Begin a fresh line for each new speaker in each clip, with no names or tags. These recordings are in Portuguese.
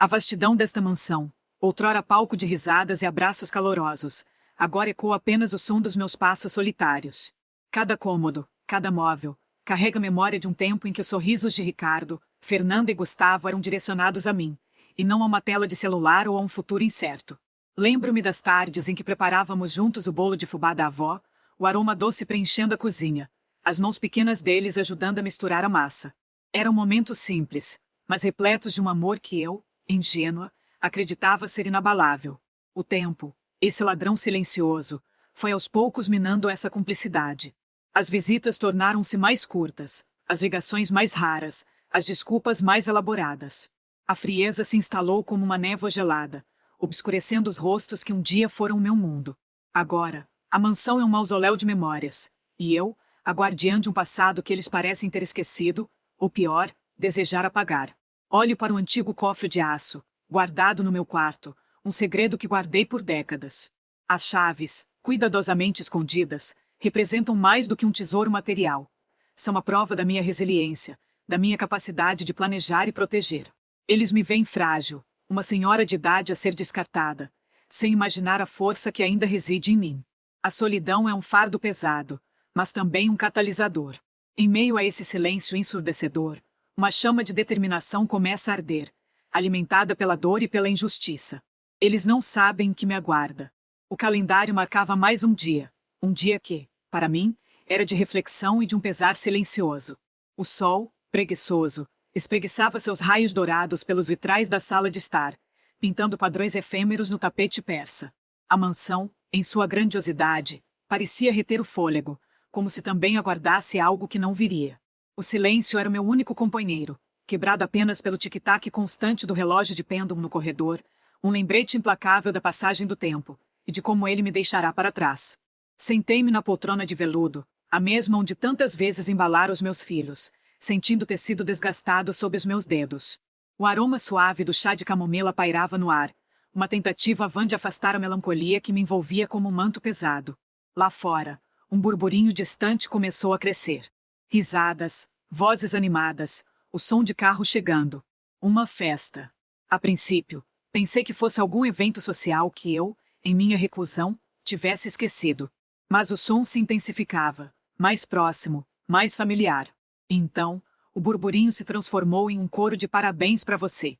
A vastidão desta mansão, outrora palco de risadas e abraços calorosos, agora ecoa apenas o som dos meus passos solitários. Cada cômodo, cada móvel, carrega a memória de um tempo em que os sorrisos de Ricardo, Fernanda e Gustavo eram direcionados a mim, e não a uma tela de celular ou a um futuro incerto. Lembro-me das tardes em que preparávamos juntos o bolo de fubá da avó, o aroma doce preenchendo a cozinha, as mãos pequenas deles ajudando a misturar a massa. Eram momentos simples, mas repletos de um amor que eu, ingênua, acreditava ser inabalável. O tempo, esse ladrão silencioso, foi aos poucos minando essa cumplicidade. As visitas tornaram-se mais curtas, as ligações mais raras, as desculpas mais elaboradas. A frieza se instalou como uma névoa gelada, obscurecendo os rostos que um dia foram meu mundo. Agora, a mansão é um mausoléu de memórias, e eu, a guardiã de um passado que eles parecem ter esquecido, ou pior, desejar apagar. Olho para um antigo cofre de aço, guardado no meu quarto, um segredo que guardei por décadas. As chaves, cuidadosamente escondidas, representam mais do que um tesouro material. São a prova da minha resiliência, da minha capacidade de planejar e proteger. Eles me veem frágil, uma senhora de idade a ser descartada, sem imaginar a força que ainda reside em mim. A solidão é um fardo pesado, mas também um catalisador. Em meio a esse silêncio ensurdecedor, uma chama de determinação começa a arder, alimentada pela dor e pela injustiça. Eles não sabem o que me aguarda. O calendário marcava mais um dia que, para mim, era de reflexão e de um pesar silencioso. O sol, preguiçoso, espreguiçava seus raios dourados pelos vitrais da sala de estar, pintando padrões efêmeros no tapete persa. A mansão, em sua grandiosidade, parecia reter o fôlego, como se também aguardasse algo que não viria. O silêncio era o meu único companheiro, quebrado apenas pelo tic-tac constante do relógio de pêndulo no corredor, um lembrete implacável da passagem do tempo, e de como ele me deixará para trás. Sentei-me na poltrona de veludo, a mesma onde tantas vezes embalara os meus filhos, sentindo o tecido desgastado sob os meus dedos. O aroma suave do chá de camomila pairava no ar, uma tentativa vã de afastar a melancolia que me envolvia como um manto pesado. Lá fora, um burburinho distante começou a crescer. Risadas, vozes animadas, o som de carro chegando. Uma festa. A princípio, pensei que fosse algum evento social que eu, em minha reclusão, tivesse esquecido. Mas o som se intensificava, mais próximo, mais familiar. Então, o burburinho se transformou em um coro de parabéns para você.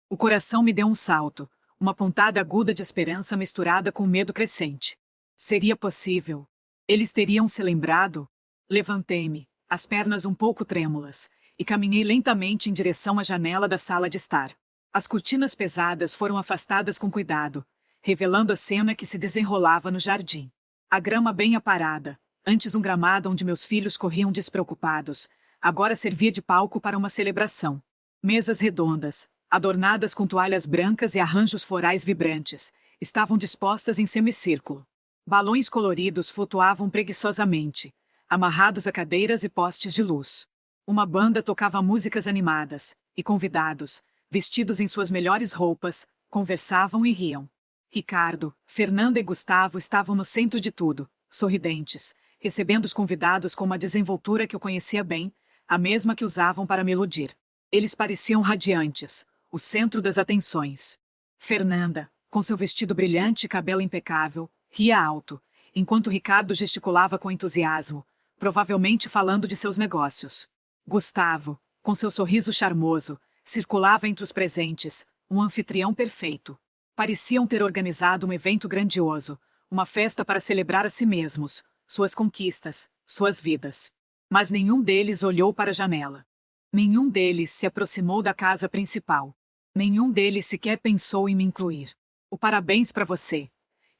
O coração me deu um salto, uma pontada aguda de esperança misturada com medo crescente. Seria possível? Eles teriam se lembrado? Levantei-me, as pernas um pouco trêmulas, e caminhei lentamente em direção à janela da sala de estar. As cortinas pesadas foram afastadas com cuidado, revelando a cena que se desenrolava no jardim. A grama bem aparada, antes um gramado onde meus filhos corriam despreocupados, agora servia de palco para uma celebração. Mesas redondas, adornadas com toalhas brancas e arranjos florais vibrantes, estavam dispostas em semicírculo. Balões coloridos flutuavam preguiçosamente, amarrados a cadeiras e postes de luz. Uma banda tocava músicas animadas, e convidados, vestidos em suas melhores roupas, conversavam e riam. Ricardo, Fernanda e Gustavo estavam no centro de tudo, sorridentes, recebendo os convidados com uma desenvoltura que eu conhecia bem, a mesma que usavam para me iludir. Eles pareciam radiantes, o centro das atenções. Fernanda, com seu vestido brilhante e cabelo impecável, ria alto, enquanto Ricardo gesticulava com entusiasmo, provavelmente falando de seus negócios. Gustavo, com seu sorriso charmoso, circulava entre os presentes, um anfitrião perfeito. Pareciam ter organizado um evento grandioso, uma festa para celebrar a si mesmos, suas conquistas, suas vidas. Mas nenhum deles olhou para a janela. Nenhum deles se aproximou da casa principal. Nenhum deles sequer pensou em me incluir. O parabéns para você,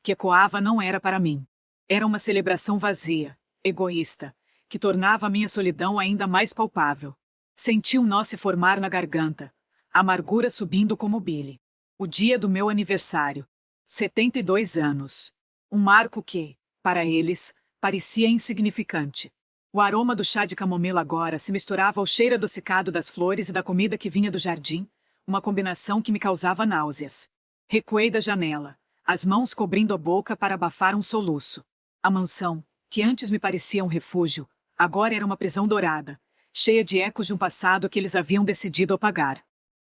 que ecoava, não era para mim. Era uma celebração vazia, egoísta, que tornava a minha solidão ainda mais palpável. Senti um nó se formar na garganta, a amargura subindo como bile. O dia do meu aniversário. 72 anos. Um marco que, para eles, parecia insignificante. O aroma do chá de camomila agora se misturava ao cheiro adocicado das flores e da comida que vinha do jardim, uma combinação que me causava náuseas. Recuei da janela, as mãos cobrindo a boca para abafar um soluço. A mansão, que antes me parecia um refúgio, agora era uma prisão dourada, cheia de ecos de um passado que eles haviam decidido apagar.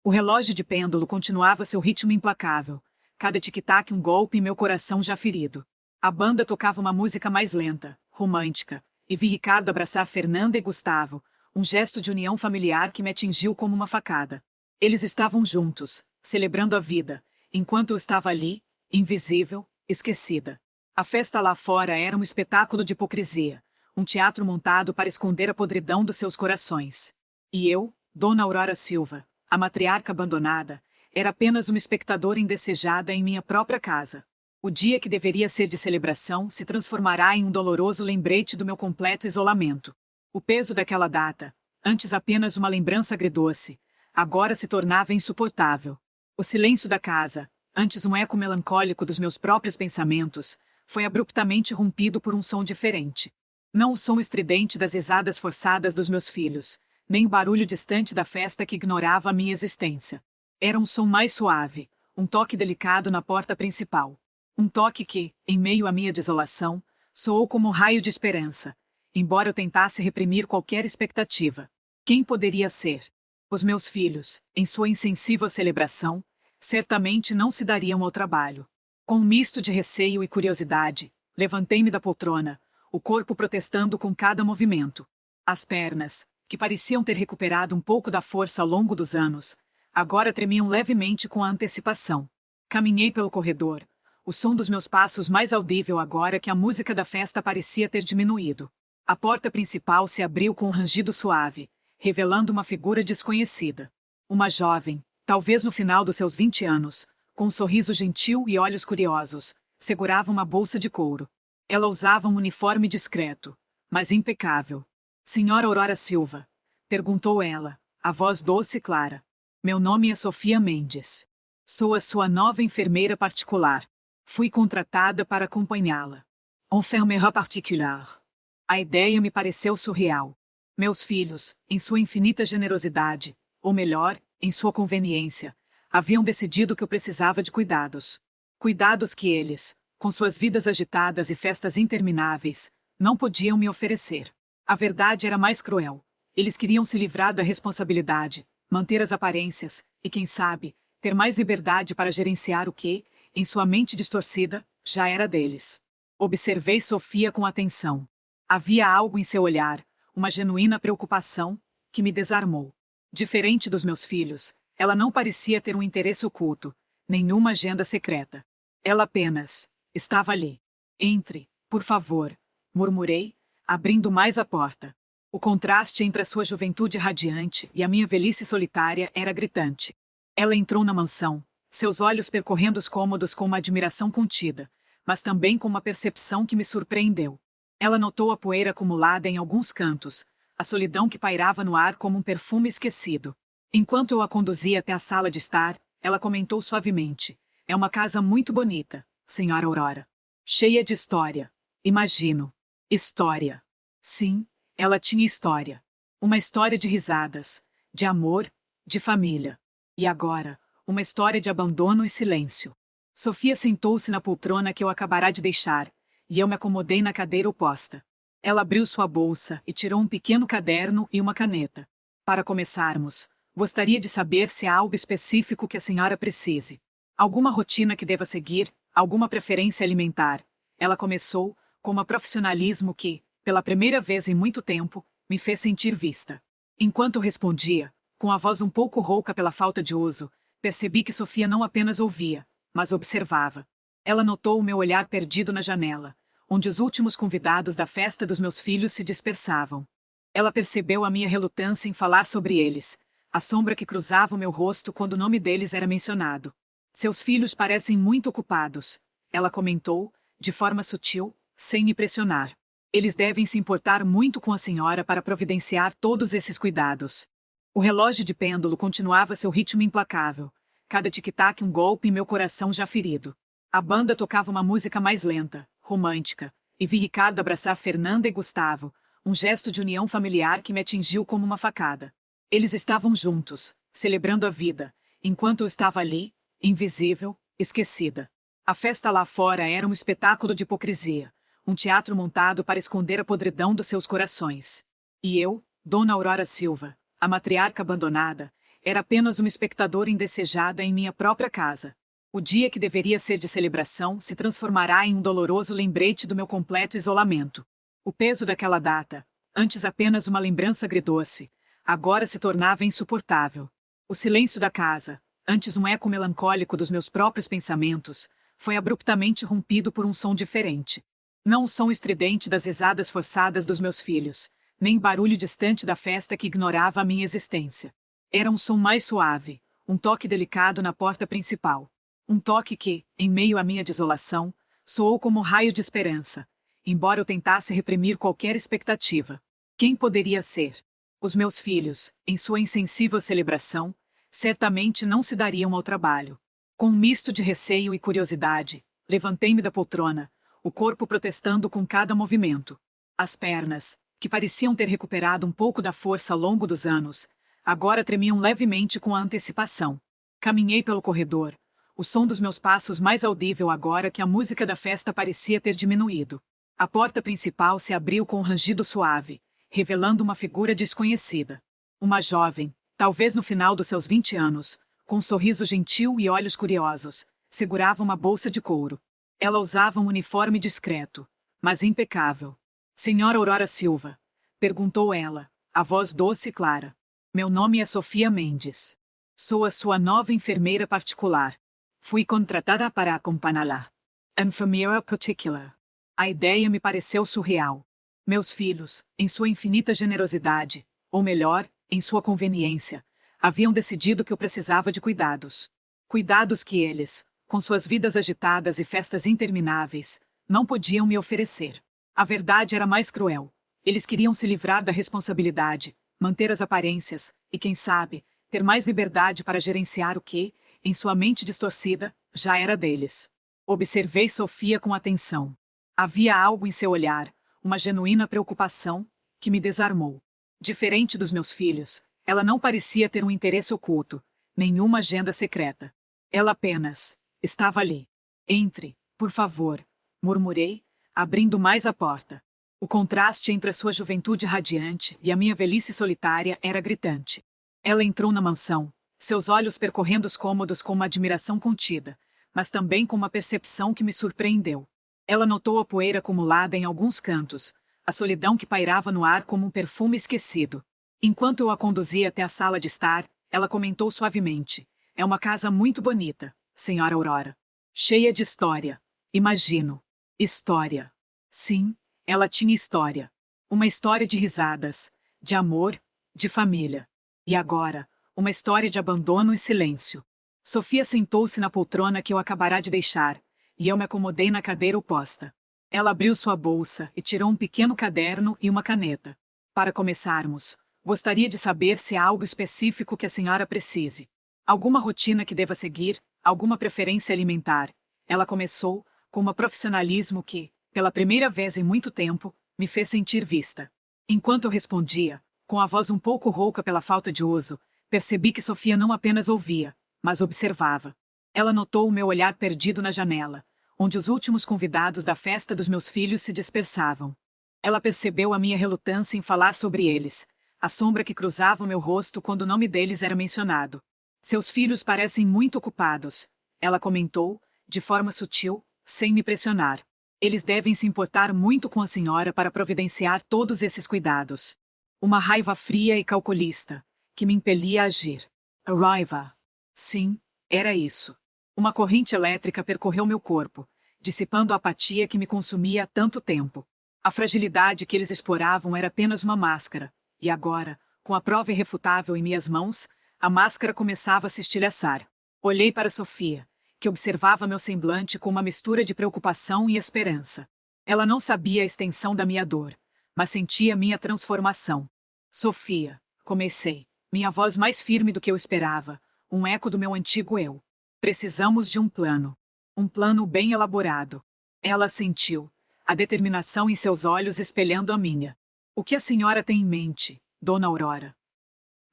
O relógio de pêndulo continuava seu ritmo implacável, cada tic-tac um golpe em meu coração já ferido. A banda tocava uma música mais lenta, romântica, e vi Ricardo abraçar Fernanda e Gustavo, um gesto de união familiar que me atingiu como uma facada. Eles estavam juntos, celebrando a vida, enquanto eu estava ali, invisível, esquecida. A festa lá fora era um espetáculo de hipocrisia, um teatro montado para esconder a podridão dos seus corações. E eu, Dona Aurora Silva, a matriarca abandonada, era apenas uma espectadora indesejada em minha própria casa. O dia que deveria ser de celebração se transformará em um doloroso lembrete do meu completo isolamento. O peso daquela data, antes apenas uma lembrança agridoce, agora se tornava insuportável. O silêncio da casa, antes um eco melancólico dos meus próprios pensamentos, foi abruptamente rompido por um som diferente. Não o som estridente das risadas forçadas dos meus filhos, nem o barulho distante da festa que ignorava a minha existência. Era um som mais suave, um toque delicado na porta principal. Um toque que, em meio à minha desolação, soou como um raio de esperança, embora eu tentasse reprimir qualquer expectativa. Quem poderia ser? Os meus filhos, em sua insensível celebração, certamente não se dariam ao trabalho. Com um misto de receio e curiosidade, levantei-me da poltrona, o corpo protestando com cada movimento. As pernas, que pareciam ter recuperado um pouco da força ao longo dos anos, agora tremiam levemente com a antecipação. Caminhei pelo corredor, o som dos meus passos mais audível agora que a música da festa parecia ter diminuído. A porta principal se abriu com um rangido suave, revelando uma figura desconhecida. Uma jovem, talvez no final dos seus 20 anos, com um sorriso gentil e olhos curiosos, segurava uma bolsa de couro. Ela usava um uniforme discreto, mas impecável. Senhora Aurora Silva, perguntou ela, a voz doce e clara. Meu nome é Sofia Mendes. Sou a sua nova enfermeira particular. Fui contratada para acompanhá-la. Enfermeira particular. A ideia me pareceu surreal. Meus filhos, em sua infinita generosidade, ou melhor, em sua conveniência, haviam decidido que eu precisava de cuidados. Cuidados que eles, com suas vidas agitadas e festas intermináveis, não podiam me oferecer. A verdade era mais cruel. Eles queriam se livrar da responsabilidade, manter as aparências e, quem sabe, ter mais liberdade para gerenciar o que, em sua mente distorcida, já era deles. Observei Sofia com atenção. Havia algo em seu olhar, uma genuína preocupação, que me desarmou. Diferente dos meus filhos, ela não parecia ter um interesse oculto, nenhuma agenda secreta. Ela apenas estava ali. Entre, por favor, murmurei, abrindo mais a porta. O contraste entre a sua juventude radiante e a minha velhice solitária era gritante. Ela entrou na mansão, seus olhos percorrendo os cômodos com uma admiração contida, mas também com uma percepção que me surpreendeu. Ela notou a poeira acumulada em alguns cantos, a solidão que pairava no ar como um perfume esquecido. Enquanto eu a conduzia até a sala de estar, ela comentou suavemente. É uma casa muito bonita, senhora Aurora. Cheia de história. Imagino. História. Sim, ela tinha história. Uma história de risadas, de amor, de família. E agora, uma história de abandono e silêncio. Sofia sentou-se na poltrona que eu acabara de deixar, e eu me acomodei na cadeira oposta. Ela abriu sua bolsa e tirou um pequeno caderno e uma caneta. Para começarmos, gostaria de saber se há algo específico que a senhora precise. Alguma rotina que deva seguir, alguma preferência alimentar. Ela começou, com um profissionalismo que, pela primeira vez em muito tempo, me fez sentir vista. Enquanto respondia, com a voz um pouco rouca pela falta de uso, percebi que Sofia não apenas ouvia, mas observava. Ela notou o meu olhar perdido na janela, onde os últimos convidados da festa dos meus filhos se dispersavam. Ela percebeu a minha relutância em falar sobre eles, a sombra que cruzava o meu rosto quando o nome deles era mencionado. Seus filhos parecem muito ocupados, ela comentou, de forma sutil, sem me pressionar. Eles devem se importar muito com a senhora para providenciar todos esses cuidados. O relógio de pêndulo continuava seu ritmo implacável, cada tic-tac um golpe em meu coração já ferido. A banda tocava uma música mais lenta, romântica, e vi Ricardo abraçar Fernanda e Gustavo, um gesto de união familiar que me atingiu como uma facada. Eles estavam juntos, celebrando a vida, enquanto eu estava ali, invisível, esquecida. A festa lá fora era um espetáculo de hipocrisia, um teatro montado para esconder a podridão dos seus corações. E eu, Dona Aurora Silva, a matriarca abandonada, era apenas uma espectadora indesejada em minha própria casa. O dia que deveria ser de celebração se transformará em um doloroso lembrete do meu completo isolamento. O peso daquela data, antes apenas uma lembrança agridoce, agora se tornava insuportável. O silêncio da casa, antes um eco melancólico dos meus próprios pensamentos, foi abruptamente rompido por um som diferente. Não o som estridente das risadas forçadas dos meus filhos, nem barulho distante da festa que ignorava a minha existência. Era um som mais suave, um toque delicado na porta principal. Um toque que, em meio à minha desolação, soou como um raio de esperança, embora eu tentasse reprimir qualquer expectativa. Quem poderia ser? Os meus filhos, em sua insensível celebração, certamente não se dariam ao trabalho. Com um misto de receio e curiosidade, levantei-me da poltrona, o corpo protestando com cada movimento. As pernas, que pareciam ter recuperado um pouco da força ao longo dos anos, agora tremiam levemente com a antecipação. Caminhei pelo corredor, o som dos meus passos mais audível agora que a música da festa parecia ter diminuído. A porta principal se abriu com um rangido suave, revelando uma figura desconhecida. Uma jovem, talvez no final dos seus 20 anos, com um sorriso gentil e olhos curiosos, segurava uma bolsa de couro. Ela usava um uniforme discreto, mas impecável. Senhora Aurora Silva, perguntou ela, a voz doce e clara. Meu nome é Sofia Mendes. Sou a sua nova enfermeira particular. Fui contratada para acompanhá-la. Enfermeira particular. A ideia me pareceu surreal. Meus filhos, em sua infinita generosidade, ou melhor, em sua conveniência, haviam decidido que eu precisava de cuidados. Cuidados que eles, com suas vidas agitadas e festas intermináveis, não podiam me oferecer. A verdade era mais cruel. Eles queriam se livrar da responsabilidade, manter as aparências e, quem sabe, ter mais liberdade para gerenciar o que, em sua mente distorcida, já era deles. Observei Sofia com atenção. Havia algo em seu olhar, uma genuína preocupação, que me desarmou. Diferente dos meus filhos, ela não parecia ter um interesse oculto, nenhuma agenda secreta. Ela apenas estava ali. Entre, por favor, murmurei, abrindo mais a porta. O contraste entre a sua juventude radiante e a minha velhice solitária era gritante. Ela entrou na mansão, seus olhos percorrendo os cômodos com uma admiração contida, mas também com uma percepção que me surpreendeu. Ela notou a poeira acumulada em alguns cantos, a solidão que pairava no ar como um perfume esquecido. Enquanto eu a conduzia até a sala de estar, ela comentou suavemente. É uma casa muito bonita, senhora Aurora. Cheia de história. Imagino. História. Sim, ela tinha história. Uma história de risadas, de amor, de família. E agora, uma história de abandono e silêncio. Sofia sentou-se na poltrona que eu acabara de deixar, e eu me acomodei na cadeira oposta. Ela abriu sua bolsa e tirou um pequeno caderno e uma caneta. Para começarmos, gostaria de saber se há algo específico que a senhora precise. Alguma rotina que deva seguir, alguma preferência alimentar. Ela começou, com um profissionalismo que, pela primeira vez em muito tempo, me fez sentir vista. Enquanto eu respondia, com a voz um pouco rouca pela falta de uso, percebi que Sofia não apenas ouvia, mas observava. Ela notou o meu olhar perdido na janela, onde os últimos convidados da festa dos meus filhos se dispersavam. Ela percebeu a minha relutância em falar sobre eles, a sombra que cruzava o meu rosto quando o nome deles era mencionado. Seus filhos parecem muito ocupados, ela comentou, de forma sutil, sem me pressionar. Eles devem se importar muito com a senhora para providenciar todos esses cuidados. Uma raiva fria e calculista, que me impelia a agir. Raiva. Sim, era isso. Uma corrente elétrica percorreu meu corpo, dissipando a apatia que me consumia há tanto tempo. A fragilidade que eles exploravam era apenas uma máscara, e agora, com a prova irrefutável em minhas mãos, a máscara começava a se estilhaçar. Olhei para Sofia, que observava meu semblante com uma mistura de preocupação e esperança. Ela não sabia a extensão da minha dor, mas sentia minha transformação. Sofia, comecei, minha voz mais firme do que eu esperava, um eco do meu antigo eu. Precisamos de um plano. Um plano bem elaborado. Ela assentiu, a determinação em seus olhos espelhando a minha. O que a senhora tem em mente, Dona Aurora?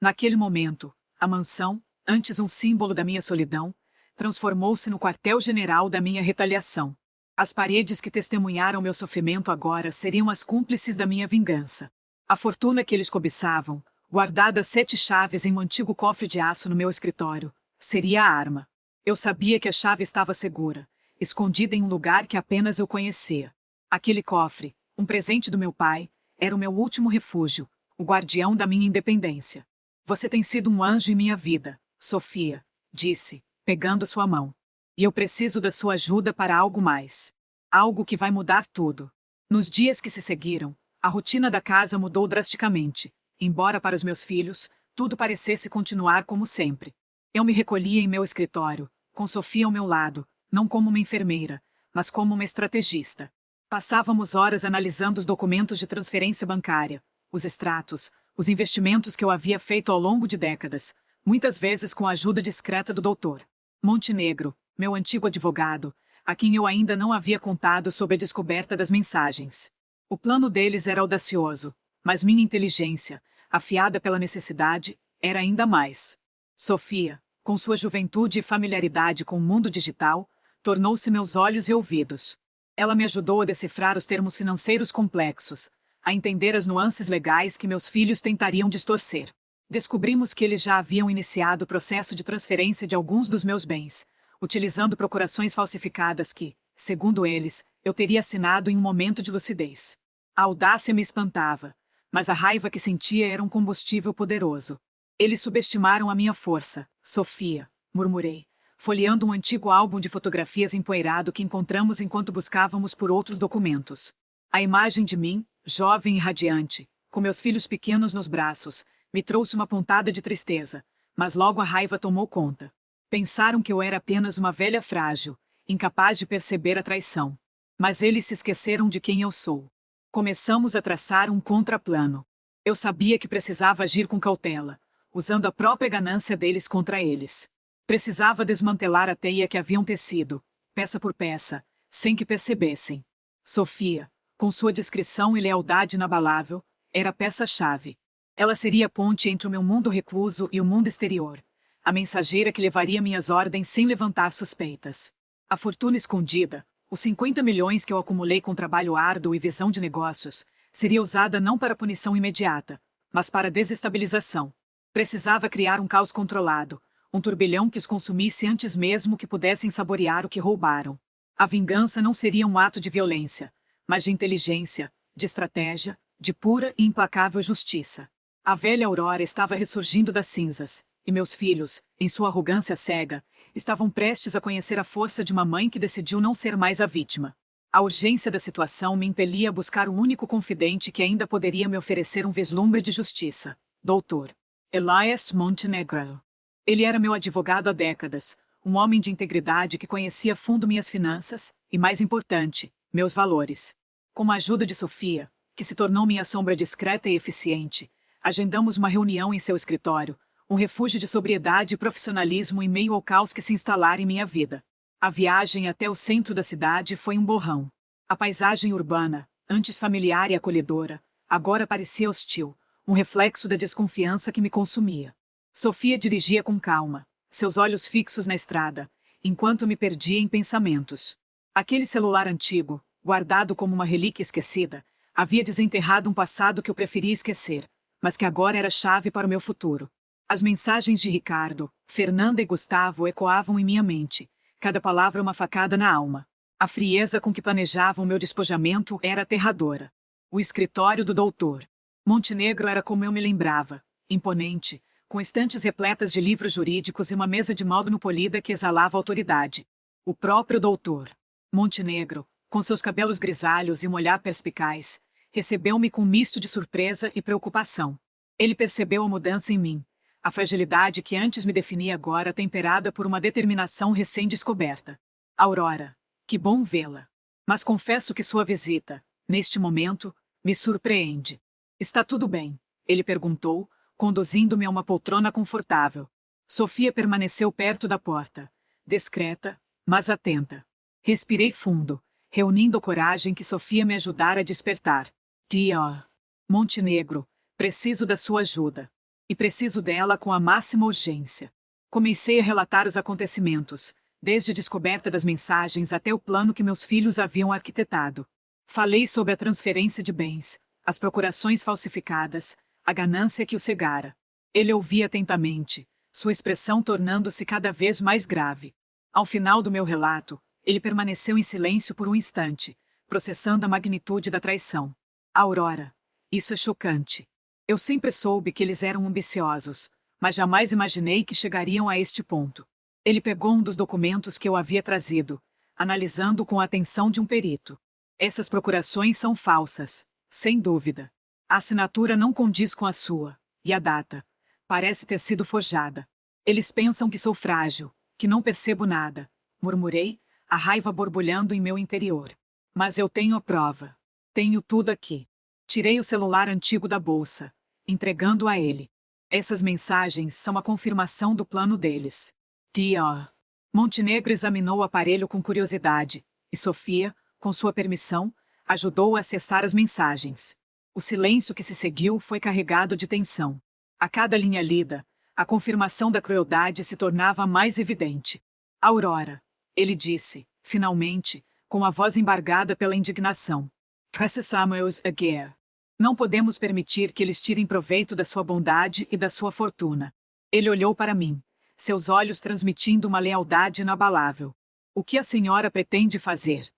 Naquele momento, a mansão, antes um símbolo da minha solidão, transformou-se no quartel-general da minha retaliação. As paredes que testemunharam meu sofrimento agora seriam as cúmplices da minha vingança. A fortuna que eles cobiçavam, Guardadas 7 chaves em um antigo cofre de aço no meu escritório, seria a arma. Eu sabia que a chave estava segura, escondida em um lugar que apenas eu conhecia. Aquele cofre, um presente do meu pai, era o meu último refúgio, o guardião da minha independência. Você tem sido um anjo em minha vida, Sofia, disse, pegando sua mão. E eu preciso da sua ajuda para algo mais. Algo que vai mudar tudo. Nos dias que se seguiram, a rotina da casa mudou drasticamente, embora para os meus filhos, tudo parecesse continuar como sempre. Eu me recolhia em meu escritório, com Sofia ao meu lado, não como uma enfermeira, mas como uma estrategista. Passávamos horas analisando os documentos de transferência bancária, os extratos, os investimentos que eu havia feito ao longo de décadas, muitas vezes com a ajuda discreta do Dr. Montenegro, meu antigo advogado, a quem eu ainda não havia contado sobre a descoberta das mensagens. O plano deles era audacioso, mas minha inteligência, afiada pela necessidade, era ainda mais. Sofia, com sua juventude e familiaridade com o mundo digital, tornou-se meus olhos e ouvidos. Ela me ajudou a decifrar os termos financeiros complexos, a entender as nuances legais que meus filhos tentariam distorcer. Descobrimos que eles já haviam iniciado o processo de transferência de alguns dos meus bens, utilizando procurações falsificadas que, segundo eles, eu teria assinado em um momento de lucidez. A audácia me espantava, mas a raiva que sentia era um combustível poderoso. Eles subestimaram a minha força, Sofia, murmurei, folheando um antigo álbum de fotografias empoeirado que encontramos enquanto buscávamos por outros documentos. A imagem de mim, jovem e radiante, com meus filhos pequenos nos braços, me trouxe uma pontada de tristeza, mas logo a raiva tomou conta. Pensaram que eu era apenas uma velha frágil, incapaz de perceber a traição. Mas eles se esqueceram de quem eu sou. Começamos a traçar um contraplano. Eu sabia que precisava agir com cautela, usando a própria ganância deles contra eles. Precisava desmantelar a teia que haviam tecido, peça por peça, sem que percebessem. Sofia, com sua discrição e lealdade inabalável, era a peça-chave. Ela seria a ponte entre o meu mundo recluso e o mundo exterior, a mensageira que levaria minhas ordens sem levantar suspeitas. A fortuna escondida, os 50 milhões que eu acumulei com trabalho árduo e visão de negócios, seria usada não para punição imediata, mas para desestabilização. Precisava criar um caos controlado, um turbilhão que os consumisse antes mesmo que pudessem saborear o que roubaram. A vingança não seria um ato de violência, mas de inteligência, de estratégia, de pura e implacável justiça. A velha Aurora estava ressurgindo das cinzas, e meus filhos, em sua arrogância cega, estavam prestes a conhecer a força de uma mãe que decidiu não ser mais a vítima. A urgência da situação me impelia a buscar o único confidente que ainda poderia me oferecer um vislumbre de justiça: Dr. Elias Montenegro. Ele era meu advogado há décadas, um homem de integridade que conhecia a fundo minhas finanças e, mais importante, meus valores. Com a ajuda de Sofia, que se tornou minha sombra discreta e eficiente, agendamos uma reunião em seu escritório, um refúgio de sobriedade e profissionalismo em meio ao caos que se instalara em minha vida. A viagem até o centro da cidade foi um borrão. A paisagem urbana, antes familiar e acolhedora, agora parecia hostil, um reflexo da desconfiança que me consumia. Sofia dirigia com calma, seus olhos fixos na estrada, enquanto me perdia em pensamentos. Aquele celular antigo, guardado como uma relíquia esquecida, havia desenterrado um passado que eu preferia esquecer, mas que agora era chave para o meu futuro. As mensagens de Ricardo, Fernanda e Gustavo ecoavam em minha mente, cada palavra uma facada na alma. A frieza com que planejavam meu despojamento era aterradora. O escritório do doutor Montenegro era como eu me lembrava, imponente, com estantes repletas de livros jurídicos e uma mesa de mogno polida que exalava autoridade. O próprio doutor Montenegro, com seus cabelos grisalhos e um olhar perspicaz, recebeu-me com um misto de surpresa e preocupação. Ele percebeu a mudança em mim, a fragilidade que antes me definia agora temperada por uma determinação recém-descoberta. Aurora, que bom vê-la. Mas confesso que sua visita, neste momento, me surpreende. Está tudo bem? Ele perguntou, conduzindo-me a uma poltrona confortável. Sofia permaneceu perto da porta, discreta, mas atenta. Respirei fundo, reunindo a coragem que Sofia me ajudara a despertar. Tia Montenegro, preciso da sua ajuda. E preciso dela com a máxima urgência. Comecei a relatar os acontecimentos, desde a descoberta das mensagens até o plano que meus filhos haviam arquitetado. Falei sobre a transferência de bens, as procurações falsificadas, A ganância que o cegara. Ele ouvia atentamente, sua expressão tornando-se cada vez mais grave. Ao final do meu relato, ele permaneceu em silêncio por um instante, processando a magnitude da traição. Aurora. Isso é chocante. Eu sempre soube que eles eram ambiciosos, mas jamais imaginei que chegariam a este ponto. Ele pegou um dos documentos que eu havia trazido, analisando com a atenção de um perito. Essas procurações são falsas, sem dúvida. A assinatura não condiz com a sua, e a data parece ter sido forjada. Eles pensam que sou frágil, que não percebo nada, murmurei, a raiva borbulhando em meu interior. Mas eu tenho a prova. Tenho tudo aqui. Tirei o celular antigo da bolsa, entregando-o a ele. Essas mensagens são a confirmação do plano deles. Tia. Montenegro examinou o aparelho com curiosidade, e Sofia, com sua permissão, ajudou a acessar as mensagens. O silêncio que se seguiu foi carregado de tensão. A cada linha lida, a confirmação da crueldade se tornava mais evidente. Aurora, ele disse, finalmente, com a voz embargada pela indignação. Precisamos again. Não podemos permitir que eles tirem proveito da sua bondade e da sua fortuna. Ele olhou para mim, seus olhos transmitindo uma lealdade inabalável. O que a senhora pretende fazer?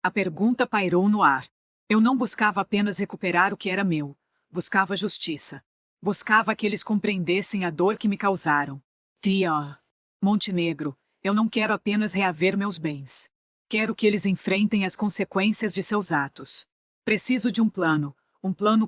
A pergunta pairou no ar. Eu não buscava apenas recuperar o que era meu. Buscava justiça. Buscava que eles compreendessem a dor que me causaram. Tia. Montenegro, eu não quero apenas reaver meus bens. Quero que eles enfrentem as consequências de seus atos. Preciso de um plano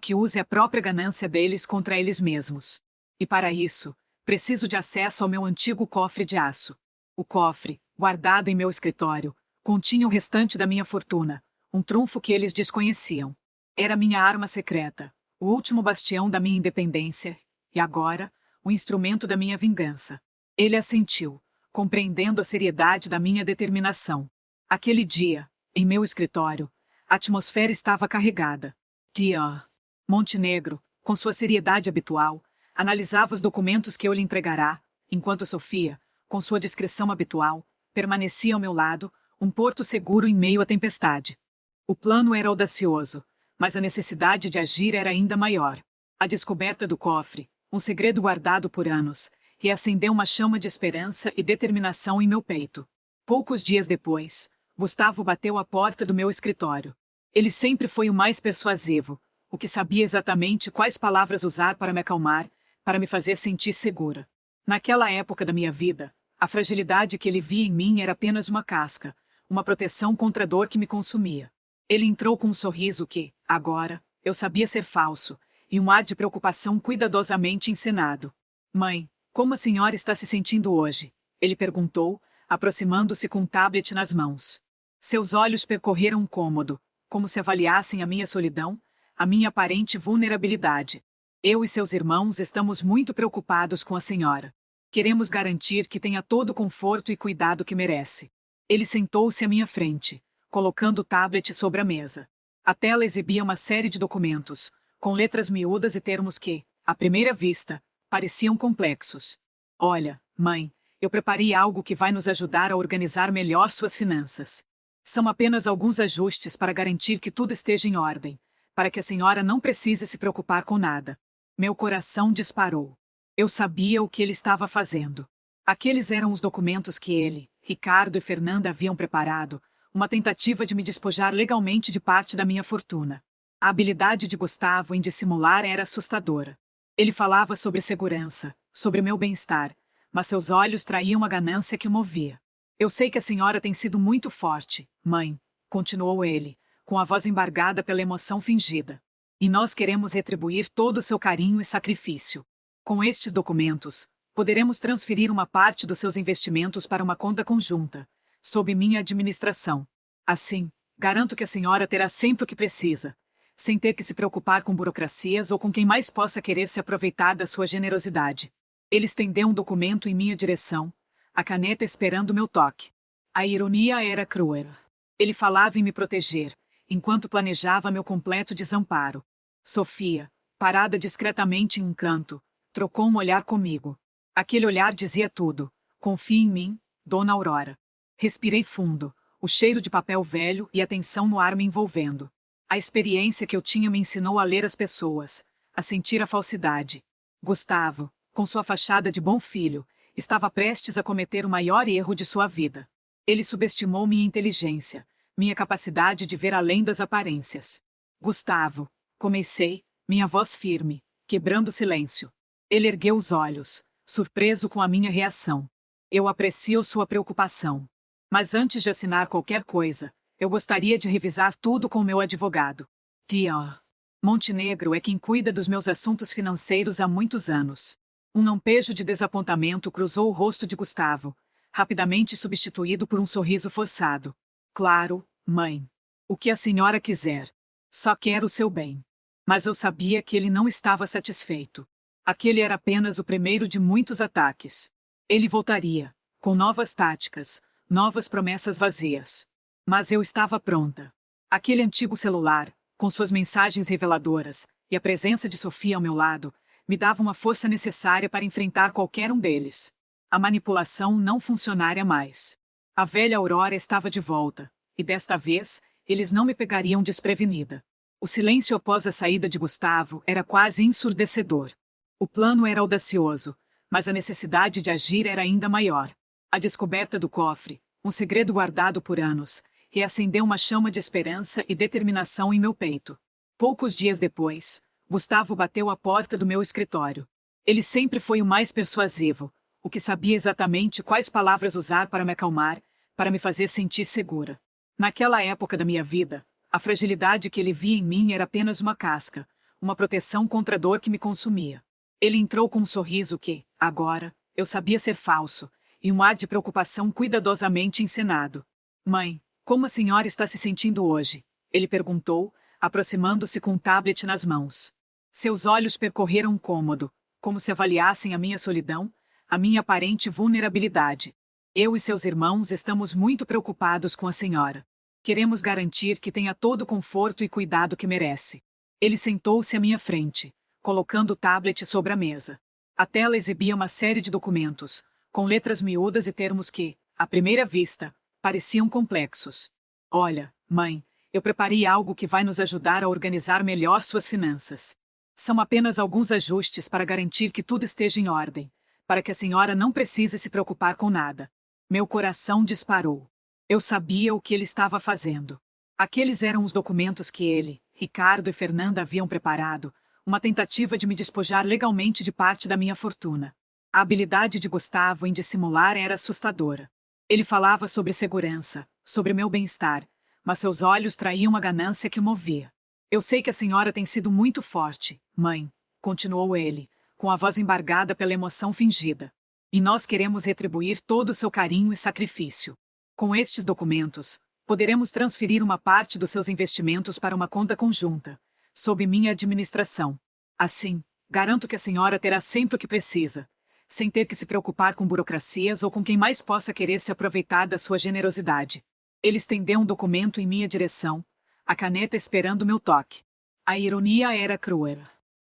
que use a própria ganância deles contra eles mesmos. E para isso, preciso de acesso ao meu antigo cofre de aço. O cofre, guardado em meu escritório, continha o restante da minha fortuna, um trunfo que eles desconheciam. Era minha arma secreta, o último bastião da minha independência, e agora, o instrumento da minha vingança. Ele assentiu, compreendendo a seriedade da minha determinação. Aquele dia, em meu escritório, a atmosfera estava carregada. Tia. Montenegro, com sua seriedade habitual, analisava os documentos que eu lhe entregará, enquanto Sofia, com sua discrição habitual, permanecia ao meu lado, um porto seguro em meio à tempestade. O plano era audacioso, mas a necessidade de agir era ainda maior. A descoberta do cofre, um segredo guardado por anos, reacendeu uma chama de esperança e determinação em meu peito. Poucos dias depois, Gustavo bateu à porta do meu escritório. Ele sempre foi o mais persuasivo, o que sabia exatamente quais palavras usar para me acalmar, para me fazer sentir segura. Naquela época da minha vida, a fragilidade que ele via em mim era apenas uma casca, uma proteção contra a dor que me consumia. Ele entrou com um sorriso que, agora, eu sabia ser falso, e um ar de preocupação cuidadosamente encenado. Mãe, como a senhora está se sentindo hoje? Ele perguntou, aproximando-se com um tablet nas mãos. Seus olhos percorreram o cômodo, como se avaliassem a minha solidão, a minha aparente vulnerabilidade. Eu e seus irmãos estamos muito preocupados com a senhora. Queremos garantir que tenha todo o conforto e cuidado que merece. Ele sentou-se à minha frente, colocando o tablet sobre a mesa. A tela exibia uma série de documentos, com letras miúdas e termos que, à primeira vista, pareciam complexos. Olha, mãe, eu preparei algo que vai nos ajudar a organizar melhor suas finanças. São apenas alguns ajustes para garantir que tudo esteja em ordem, para que a senhora não precise se preocupar com nada. Meu coração disparou. Eu sabia o que ele estava fazendo. Aqueles eram os documentos que ele, Ricardo e Fernanda haviam preparado, uma tentativa de me despojar legalmente de parte da minha fortuna. A habilidade de Gustavo em dissimular era assustadora. Ele falava sobre segurança, sobre meu bem-estar, mas seus olhos traíam a ganância que o movia. Eu sei que a senhora tem sido muito forte, mãe, continuou ele, com a voz embargada pela emoção fingida. E nós queremos retribuir todo o seu carinho e sacrifício. Com estes documentos, poderemos transferir uma parte dos seus investimentos para uma conta conjunta, sob minha administração. Assim, garanto que a senhora terá sempre o que precisa, sem ter que se preocupar com burocracias ou com quem mais possa querer se aproveitar da sua generosidade. Ele estendeu um documento em minha direção, a caneta esperando meu toque. A ironia era cruel. Ele falava em me proteger, enquanto planejava meu completo desamparo. Sofia, parada discretamente em um canto, trocou um olhar comigo. Aquele olhar dizia tudo. Confie em mim, Dona Aurora. Respirei fundo, o cheiro de papel velho e a tensão no ar me envolvendo. A experiência que eu tinha me ensinou a ler as pessoas, a sentir a falsidade. Gustavo, com sua fachada de bom filho, estava prestes a cometer o maior erro de sua vida. Ele subestimou minha inteligência, minha capacidade de ver além das aparências. Gustavo, comecei, minha voz firme, quebrando o silêncio. Ele ergueu os olhos, surpreso com a minha reação. Eu aprecio sua preocupação. Mas antes de assinar qualquer coisa, eu gostaria de revisar tudo com meu advogado. Tia Montenegro é quem cuida dos meus assuntos financeiros há muitos anos. Um lampejo de desapontamento cruzou o rosto de Gustavo, rapidamente substituído por um sorriso forçado. Claro, mãe. O que a senhora quiser. Só quero o seu bem. Mas eu sabia que ele não estava satisfeito. Aquele era apenas o primeiro de muitos ataques. Ele voltaria, com novas táticas, novas promessas vazias. Mas eu estava pronta. Aquele antigo celular, com suas mensagens reveladoras, e a presença de Sofia ao meu lado, me dava uma força necessária para enfrentar qualquer um deles. A manipulação não funcionaria mais. A velha Aurora estava de volta, e desta vez, eles não me pegariam desprevenida. O silêncio após a saída de Gustavo era quase ensurdecedor. O plano era audacioso, mas a necessidade de agir era ainda maior. A descoberta do cofre, um segredo guardado por anos, reacendeu uma chama de esperança e determinação em meu peito. Poucos dias depois, Gustavo bateu à porta do meu escritório. Ele sempre foi o mais persuasivo, o que sabia exatamente quais palavras usar para me acalmar, para me fazer sentir segura. Naquela época da minha vida, a fragilidade que ele via em mim era apenas uma casca, uma proteção contra a dor que me consumia. Ele entrou com um sorriso que, agora, eu sabia ser falso, e um ar de preocupação cuidadosamente encenado. Mãe, como a senhora está se sentindo hoje? Ele perguntou, aproximando-se com um tablet nas mãos. Seus olhos percorreram o cômodo, como se avaliassem a minha solidão, a minha aparente vulnerabilidade. Eu e seus irmãos estamos muito preocupados com a senhora. Queremos garantir que tenha todo o conforto e cuidado que merece. Ele sentou-se à minha frente, colocando o tablet sobre a mesa. A tela exibia uma série de documentos, com letras miúdas e termos que, à primeira vista, pareciam complexos. Olha, mãe, eu preparei algo que vai nos ajudar a organizar melhor suas finanças. São apenas alguns ajustes para garantir que tudo esteja em ordem, para que a senhora não precise se preocupar com nada. Meu coração disparou. Eu sabia o que ele estava fazendo. Aqueles eram os documentos que ele, Ricardo e Fernanda haviam preparado, uma tentativa de me despojar legalmente de parte da minha fortuna. A habilidade de Gustavo em dissimular era assustadora. Ele falava sobre segurança, sobre meu bem-estar, mas seus olhos traíam a ganância que o movia. Eu sei que a senhora tem sido muito forte, mãe, continuou ele, com a voz embargada pela emoção fingida. E nós queremos retribuir todo o seu carinho e sacrifício. Com estes documentos, poderemos transferir uma parte dos seus investimentos para uma conta conjunta, sob minha administração. Assim, garanto que a senhora terá sempre o que precisa, sem ter que se preocupar com burocracias ou com quem mais possa querer se aproveitar da sua generosidade. Ele estendeu um documento em minha direção, a caneta esperando meu toque. A ironia era cruel.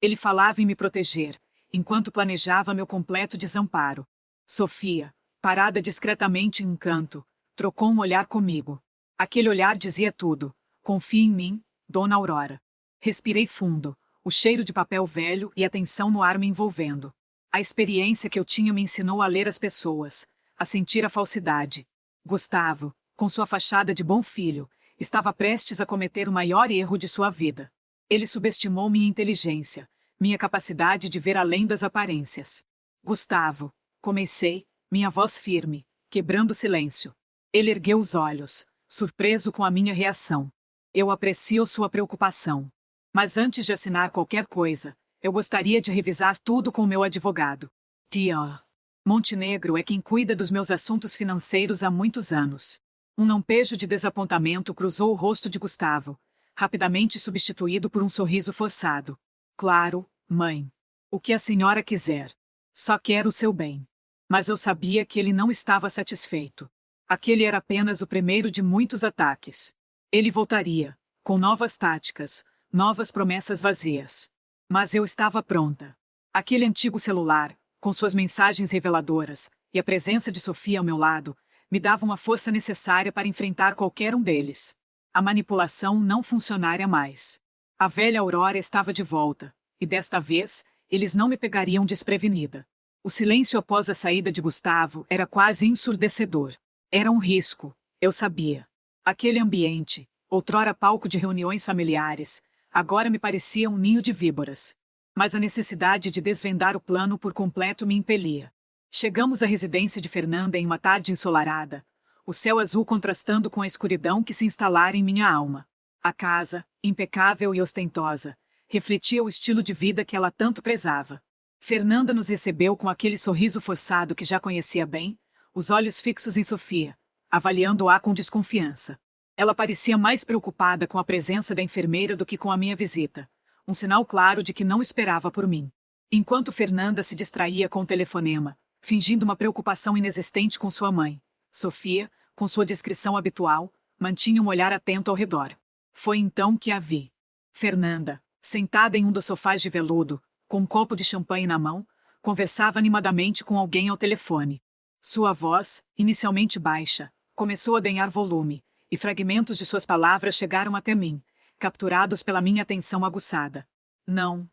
Ele falava em me proteger, enquanto planejava meu completo desamparo. Sofia, parada discretamente em um canto, trocou um olhar comigo. Aquele olhar dizia tudo. Confie em mim, Dona Aurora. Respirei fundo, o cheiro de papel velho e a tensão no ar me envolvendo. A experiência que eu tinha me ensinou a ler as pessoas, a sentir a falsidade. Gustavo, com sua fachada de bom filho, estava prestes a cometer o maior erro de sua vida. Ele subestimou minha inteligência, minha capacidade de ver além das aparências. Gustavo, comecei, minha voz firme, quebrando o silêncio. Ele ergueu os olhos, surpreso com a minha reação. Eu aprecio sua preocupação. Mas antes de assinar qualquer coisa, eu gostaria de revisar tudo com meu advogado. Tia Montenegro é quem cuida dos meus assuntos financeiros há muitos anos. Um lampejo de desapontamento cruzou o rosto de Gustavo, rapidamente substituído por um sorriso forçado. Claro, mãe. O que a senhora quiser. Só quero o seu bem. Mas eu sabia que ele não estava satisfeito. Aquele era apenas o primeiro de muitos ataques. Ele voltaria, com novas táticas, novas promessas vazias. Mas eu estava pronta. Aquele antigo celular, com suas mensagens reveladoras, e a presença de Sofia ao meu lado, me dava uma força necessária para enfrentar qualquer um deles. A manipulação não funcionaria mais. A velha Aurora estava de volta, e e desta vez, eles não me pegariam desprevenida. O silêncio após a saída de Gustavo era quase ensurdecedor. Era um risco, eu sabia. Aquele ambiente, outrora palco de reuniões familiares, agora me parecia um ninho de víboras. Mas a necessidade de desvendar o plano por completo me impelia. Chegamos à residência de Fernanda em uma tarde ensolarada, o céu azul contrastando com a escuridão que se instalara em minha alma. A casa, impecável e ostentosa, refletia o estilo de vida que ela tanto prezava. Fernanda nos recebeu com aquele sorriso forçado que já conhecia bem, os olhos fixos em Sofia, avaliando-a com desconfiança. Ela parecia mais preocupada com a presença da enfermeira do que com a minha visita, um sinal claro de que não esperava por mim. Enquanto Fernanda se distraía com o telefonema, fingindo uma preocupação inexistente com sua mãe, Sofia, com sua discrição habitual, mantinha um olhar atento ao redor. Foi então que a vi. Fernanda, sentada em um dos sofás de veludo, com um copo de champanhe na mão, conversava animadamente com alguém ao telefone. Sua voz, inicialmente baixa, começou a ganhar volume, e fragmentos de suas palavras chegaram até mim, capturados pela minha atenção aguçada. Não,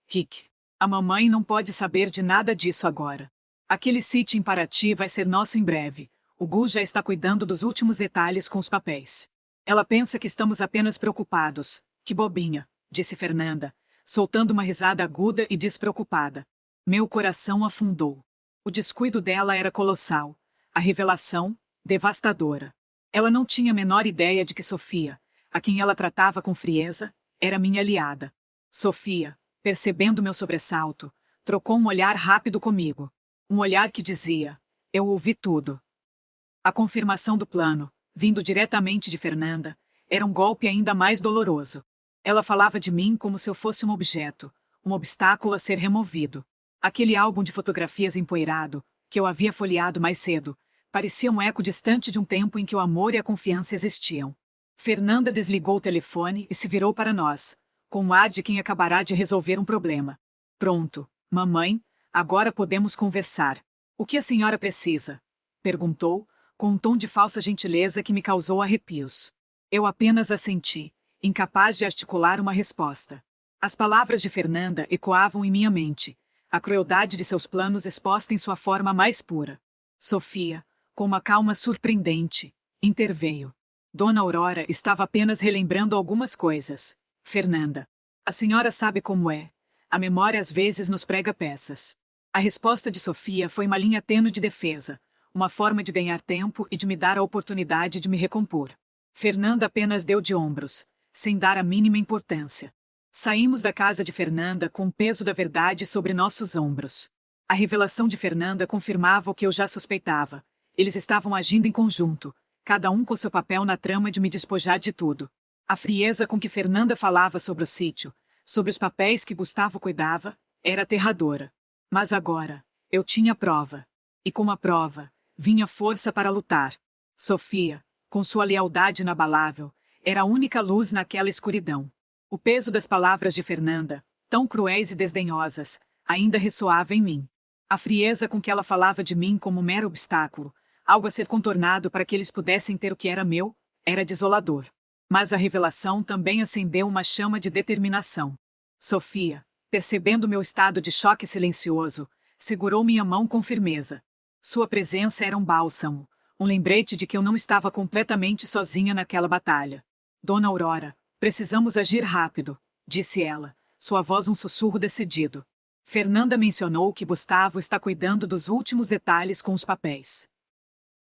Rick. A mamãe não pode saber de nada disso agora. Aquele sítio em Paraty vai ser nosso em breve. O Gus já está cuidando dos últimos detalhes com os papéis. Ela pensa que estamos apenas preocupados. Que bobinha, disse Fernanda, soltando uma risada aguda e despreocupada. Meu coração afundou. O descuido dela era colossal. A revelação, devastadora. Ela não tinha a menor ideia de que Sofia, a quem ela tratava com frieza, era minha aliada. Sofia, percebendo meu sobressalto, trocou um olhar rápido comigo. Um olhar que dizia: eu ouvi tudo. A confirmação do plano, vindo diretamente de Fernanda, era um golpe ainda mais doloroso. Ela falava de mim como se eu fosse um objeto, um obstáculo a ser removido. Aquele álbum de fotografias empoeirado, que eu havia folheado mais cedo, parecia um eco distante de um tempo em que o amor e a confiança existiam. Fernanda desligou o telefone e se virou para nós, com o ar de quem acabará de resolver um problema. Pronto, mamãe, agora podemos conversar. O que a senhora precisa? Perguntou, com um tom de falsa gentileza que me causou arrepios. Eu apenas assenti, incapaz de articular uma resposta. As palavras de Fernanda ecoavam em minha mente, a crueldade de seus planos exposta em sua forma mais pura. Sofia, com uma calma surpreendente, interveio. Dona Aurora estava apenas relembrando algumas coisas. Fernanda, a senhora sabe como é. A memória às vezes nos prega peças. A resposta de Sofia foi uma linha tênue de defesa, uma forma de ganhar tempo e de me dar a oportunidade de me recompor. Fernanda apenas deu de ombros, sem dar a mínima importância. Saímos da casa de Fernanda com o peso da verdade sobre nossos ombros. A revelação de Fernanda confirmava o que eu já suspeitava. Eles estavam agindo em conjunto, cada um com seu papel na trama de me despojar de tudo. A frieza com que Fernanda falava sobre o sítio, sobre os papéis que Gustavo cuidava, era aterradora. Mas agora, eu tinha prova. E com a prova, vinha força para lutar. Sofia, com sua lealdade inabalável, era a única luz naquela escuridão. O peso das palavras de Fernanda, tão cruéis e desdenhosas, ainda ressoava em mim. A frieza com que ela falava de mim como um mero obstáculo, algo a ser contornado para que eles pudessem ter o que era meu, era desolador. Mas a revelação também acendeu uma chama de determinação. Sofia, percebendo meu estado de choque silencioso, segurou minha mão com firmeza. Sua presença era um bálsamo, um lembrete de que eu não estava completamente sozinha naquela batalha. Dona Aurora, precisamos agir rápido, disse ela, sua voz um sussurro decidido. Fernanda mencionou que Gustavo está cuidando dos últimos detalhes com os papéis.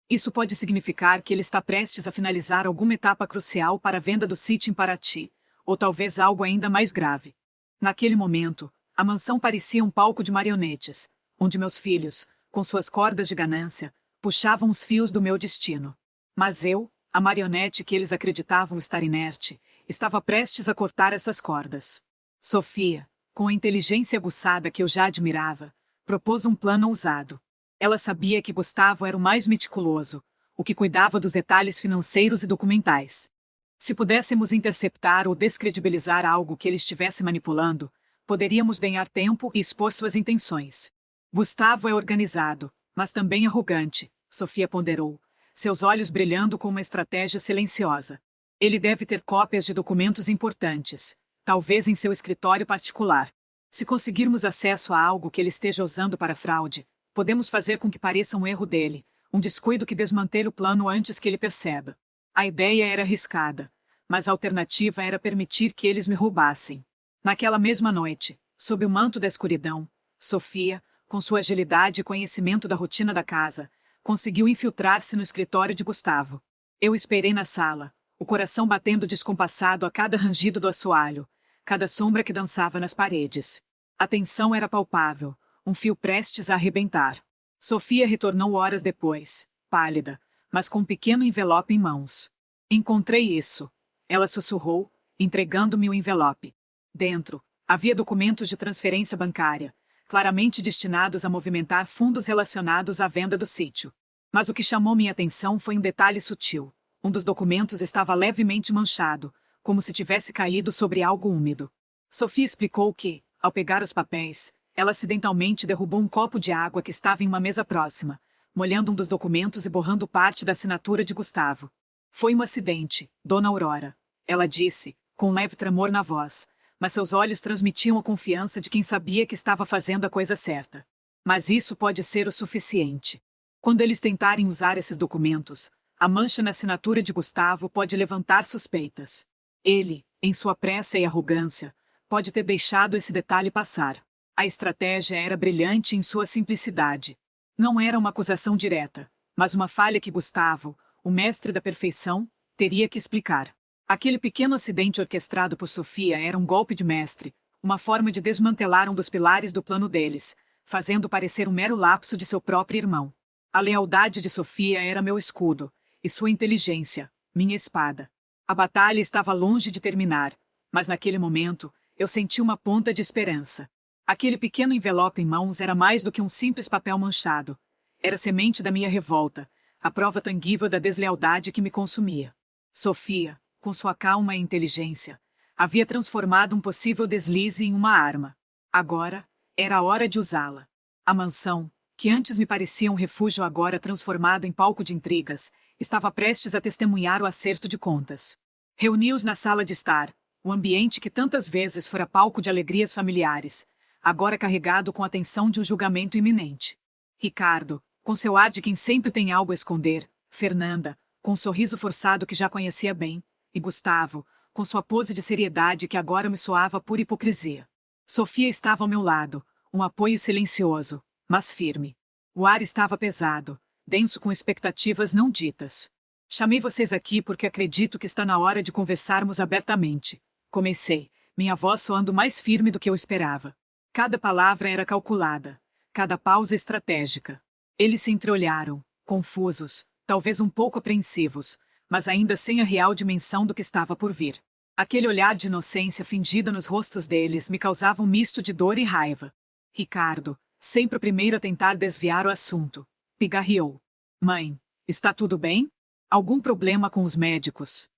Isso pode significar que ele está prestes a finalizar alguma etapa crucial para a venda do sítio em Paraty, ou talvez algo ainda mais grave. Naquele momento, a mansão parecia um palco de marionetes, onde meus filhos, com suas cordas de ganância, puxavam os fios do meu destino. Mas eu, a marionete que eles acreditavam estar inerte, estava prestes a cortar essas cordas. Sofia, com a inteligência aguçada que eu já admirava, propôs um plano ousado. Ela sabia que Gustavo era o mais meticuloso, o que cuidava dos detalhes financeiros e documentais. Se pudéssemos interceptar ou descredibilizar algo que ele estivesse manipulando, poderíamos ganhar tempo e expor suas intenções. Gustavo é organizado, mas também arrogante, Sofia ponderou, seus olhos brilhando com uma estratégia silenciosa. Ele deve ter cópias de documentos importantes, talvez em seu escritório particular. Se conseguirmos acesso a algo que ele esteja usando para fraude, podemos fazer com que pareça um erro dele, um descuido que desmantele o plano antes que ele perceba. A ideia era arriscada, mas a alternativa era permitir que eles me roubassem. Naquela mesma noite, sob o manto da escuridão, Sofia, com sua agilidade e conhecimento da rotina da casa, conseguiu infiltrar-se no escritório de Gustavo. Eu esperei na sala, o coração batendo descompassado a cada rangido do assoalho, cada sombra que dançava nas paredes. A tensão era palpável, um fio prestes a arrebentar. Sofia retornou horas depois, pálida, mas com um pequeno envelope em mãos. Encontrei isso. Ela sussurrou, entregando-me o envelope. Dentro, havia documentos de transferência bancária, claramente destinados a movimentar fundos relacionados à venda do sítio. Mas o que chamou minha atenção foi um detalhe sutil. Um dos documentos estava levemente manchado, como se tivesse caído sobre algo úmido. Sofia explicou que, ao pegar os papéis, ela acidentalmente derrubou um copo de água que estava em uma mesa próxima, molhando um dos documentos e borrando parte da assinatura de Gustavo. Foi um acidente, Dona Aurora. Ela disse, com um leve tremor na voz, mas seus olhos transmitiam a confiança de quem sabia que estava fazendo a coisa certa. Mas isso pode ser o suficiente. Quando eles tentarem usar esses documentos, a mancha na assinatura de Gustavo pode levantar suspeitas. Ele, em sua pressa e arrogância, pode ter deixado esse detalhe passar. A estratégia era brilhante em sua simplicidade. Não era uma acusação direta, mas uma falha que Gustavo, o mestre da perfeição, teria que explicar. Aquele pequeno acidente orquestrado por Sofia era um golpe de mestre, uma forma de desmantelar um dos pilares do plano deles, fazendo parecer um mero lapso de seu próprio irmão. A lealdade de Sofia era meu escudo, e sua inteligência, minha espada. A batalha estava longe de terminar, mas naquele momento, eu senti uma ponta de esperança. Aquele pequeno envelope em mãos era mais do que um simples papel manchado. Era a semente da minha revolta, a prova tangível da deslealdade que me consumia. Sofia, com sua calma e inteligência, havia transformado um possível deslize em uma arma. Agora, era a hora de usá-la. A mansão, que antes me parecia um refúgio agora transformado em palco de intrigas, estava prestes a testemunhar o acerto de contas. Reuni-os na sala de estar, o ambiente que tantas vezes fora palco de alegrias familiares, agora carregado com a tensão de um julgamento iminente. Ricardo, com seu ar de quem sempre tem algo a esconder, Fernanda, com um sorriso forçado que já conhecia bem, e Gustavo, com sua pose de seriedade que agora me soava pura hipocrisia. Sofia estava ao meu lado, um apoio silencioso, mas firme. O ar estava pesado, denso com expectativas não ditas. Chamei vocês aqui porque acredito que está na hora de conversarmos abertamente. Comecei, minha voz soando mais firme do que eu esperava. Cada palavra era calculada, cada pausa estratégica. Eles se entreolharam, confusos, talvez um pouco apreensivos, mas ainda sem a real dimensão do que estava por vir. Aquele olhar de inocência fingida nos rostos deles me causava um misto de dor e raiva. Ricardo, sempre o primeiro a tentar desviar o assunto, pigarreou. Mãe, está tudo bem? Algum problema com os médicos?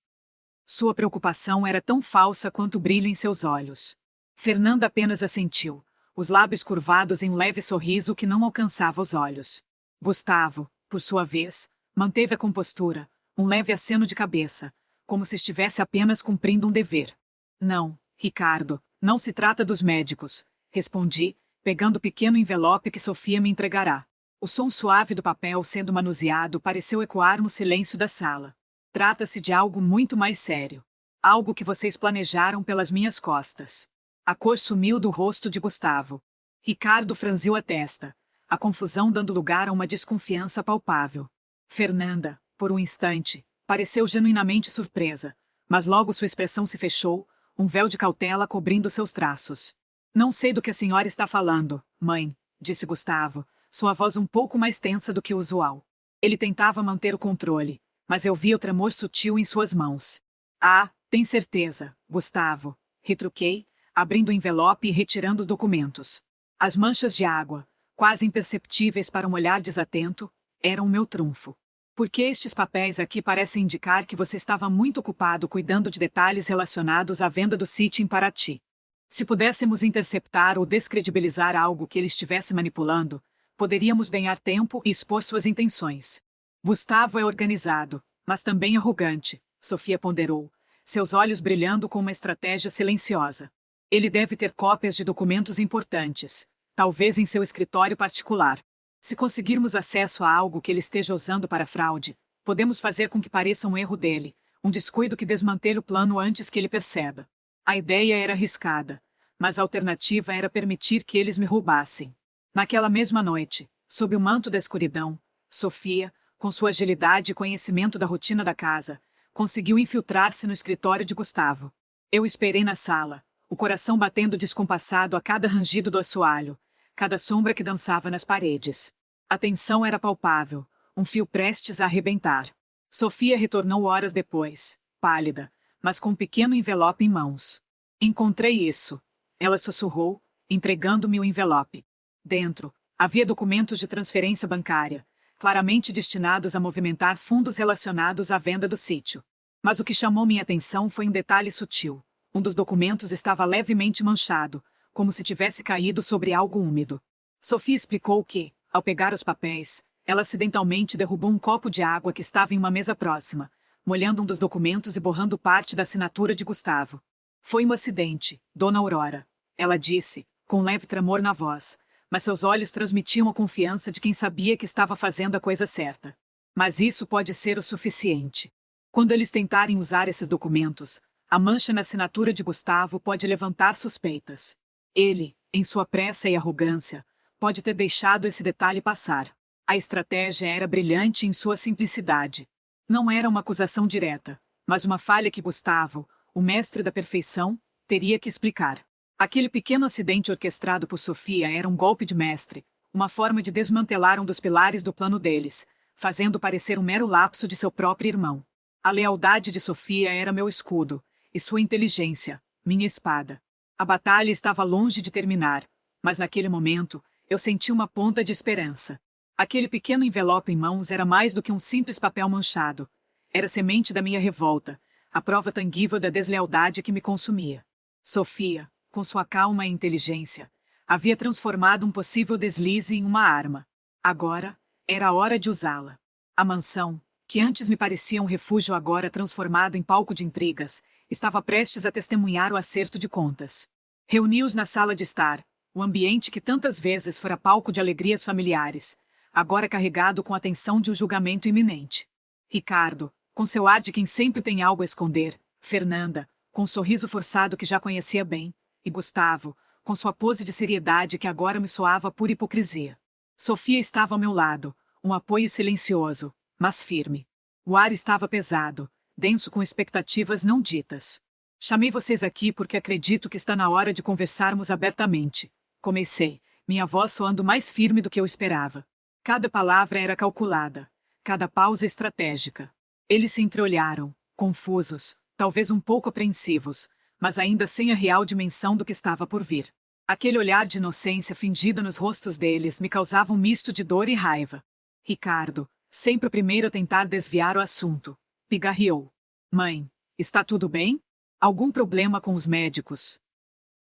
Sua preocupação era tão falsa quanto o brilho em seus olhos. Fernanda apenas assentiu, os lábios curvados em um leve sorriso que não alcançava os olhos. Gustavo, por sua vez, manteve a compostura, um leve aceno de cabeça, como se estivesse apenas cumprindo um dever. Não, Ricardo, não se trata dos médicos, respondi, pegando o pequeno envelope que Sofia me entregará. O som suave do papel sendo manuseado pareceu ecoar no silêncio da sala. Trata-se de algo muito mais sério. Algo que vocês planejaram pelas minhas costas. A cor sumiu do rosto de Gustavo. Ricardo franziu a testa, a confusão dando lugar a uma desconfiança palpável. Fernanda, por um instante, pareceu genuinamente surpresa, mas logo sua expressão se fechou, um véu de cautela cobrindo seus traços. Não sei do que a senhora está falando, mãe, disse Gustavo, sua voz um pouco mais tensa do que o usual. Ele tentava manter o controle, mas eu via o tremor sutil em suas mãos. Ah, tem certeza, Gustavo, retruquei, abrindo o envelope e retirando os documentos. As manchas de água, quase imperceptíveis para um olhar desatento, eram o meu trunfo. Porque estes papéis aqui parecem indicar que você estava muito ocupado cuidando de detalhes relacionados à venda do sítio em Paraty. Se pudéssemos interceptar ou descredibilizar algo que ele estivesse manipulando, poderíamos ganhar tempo e expor suas intenções. Gustavo é organizado, mas também arrogante, Sofia ponderou, seus olhos brilhando com uma estratégia silenciosa. Ele deve ter cópias de documentos importantes, talvez em seu escritório particular. Se conseguirmos acesso a algo que ele esteja usando para fraude, podemos fazer com que pareça um erro dele, um descuido que desmantele o plano antes que ele perceba. A ideia era arriscada, mas a alternativa era permitir que eles me roubassem. Naquela mesma noite, sob o manto da escuridão, Sofia, com sua agilidade e conhecimento da rotina da casa, conseguiu infiltrar-se no escritório de Gustavo. Eu esperei na sala, o coração batendo descompassado a cada rangido do assoalho, cada sombra que dançava nas paredes. A tensão era palpável, um fio prestes a arrebentar. Sofia retornou horas depois, pálida, mas com um pequeno envelope em mãos. Encontrei isso. Ela sussurrou, entregando-me o envelope. Dentro, havia documentos de transferência bancária, claramente destinados a movimentar fundos relacionados à venda do sítio. Mas o que chamou minha atenção foi um detalhe sutil. Um dos documentos estava levemente manchado, como se tivesse caído sobre algo úmido. Sofia explicou que, ao pegar os papéis, ela acidentalmente derrubou um copo de água que estava em uma mesa próxima, molhando um dos documentos e borrando parte da assinatura de Gustavo. Foi um acidente, Dona Aurora. Ela disse, com um leve tremor na voz, mas seus olhos transmitiam a confiança de quem sabia que estava fazendo a coisa certa. Mas isso pode ser o suficiente. Quando eles tentarem usar esses documentos, a mancha na assinatura de Gustavo pode levantar suspeitas. Ele, em sua pressa e arrogância, pode ter deixado esse detalhe passar. A estratégia era brilhante em sua simplicidade. Não era uma acusação direta, mas uma falha que Gustavo, o mestre da perfeição, teria que explicar. Aquele pequeno acidente orquestrado por Sofia era um golpe de mestre, uma forma de desmantelar um dos pilares do plano deles, fazendo parecer um mero lapso de seu próprio irmão. A lealdade de Sofia era meu escudo, e sua inteligência, minha espada. A batalha estava longe de terminar, mas naquele momento, eu senti uma ponta de esperança. Aquele pequeno envelope em mãos era mais do que um simples papel manchado. Era semente da minha revolta, a prova tangível da deslealdade que me consumia. Sofia, com sua calma e inteligência, havia transformado um possível deslize em uma arma. Agora, era a hora de usá-la. A mansão, que antes me parecia um refúgio agora transformado em palco de intrigas, estava prestes a testemunhar o acerto de contas. Reuni-os na sala de estar, o ambiente que tantas vezes fora palco de alegrias familiares, agora carregado com a tensão de um julgamento iminente. Ricardo, com seu ar de quem sempre tem algo a esconder, Fernanda, com um sorriso forçado que já conhecia bem, e Gustavo, com sua pose de seriedade que agora me soava pura hipocrisia. Sofia estava ao meu lado, um apoio silencioso, mas firme. O ar estava pesado, denso com expectativas não ditas. Chamei vocês aqui porque acredito que está na hora de conversarmos abertamente. Comecei, minha voz soando mais firme do que eu esperava. Cada palavra era calculada, cada pausa estratégica. Eles se entreolharam, confusos, talvez um pouco apreensivos, mas ainda sem a real dimensão do que estava por vir. Aquele olhar de inocência fingida nos rostos deles me causava um misto de dor e raiva. Ricardo, sempre o primeiro a tentar desviar o assunto, pigarreou. Mãe, está tudo bem? Algum problema com os médicos?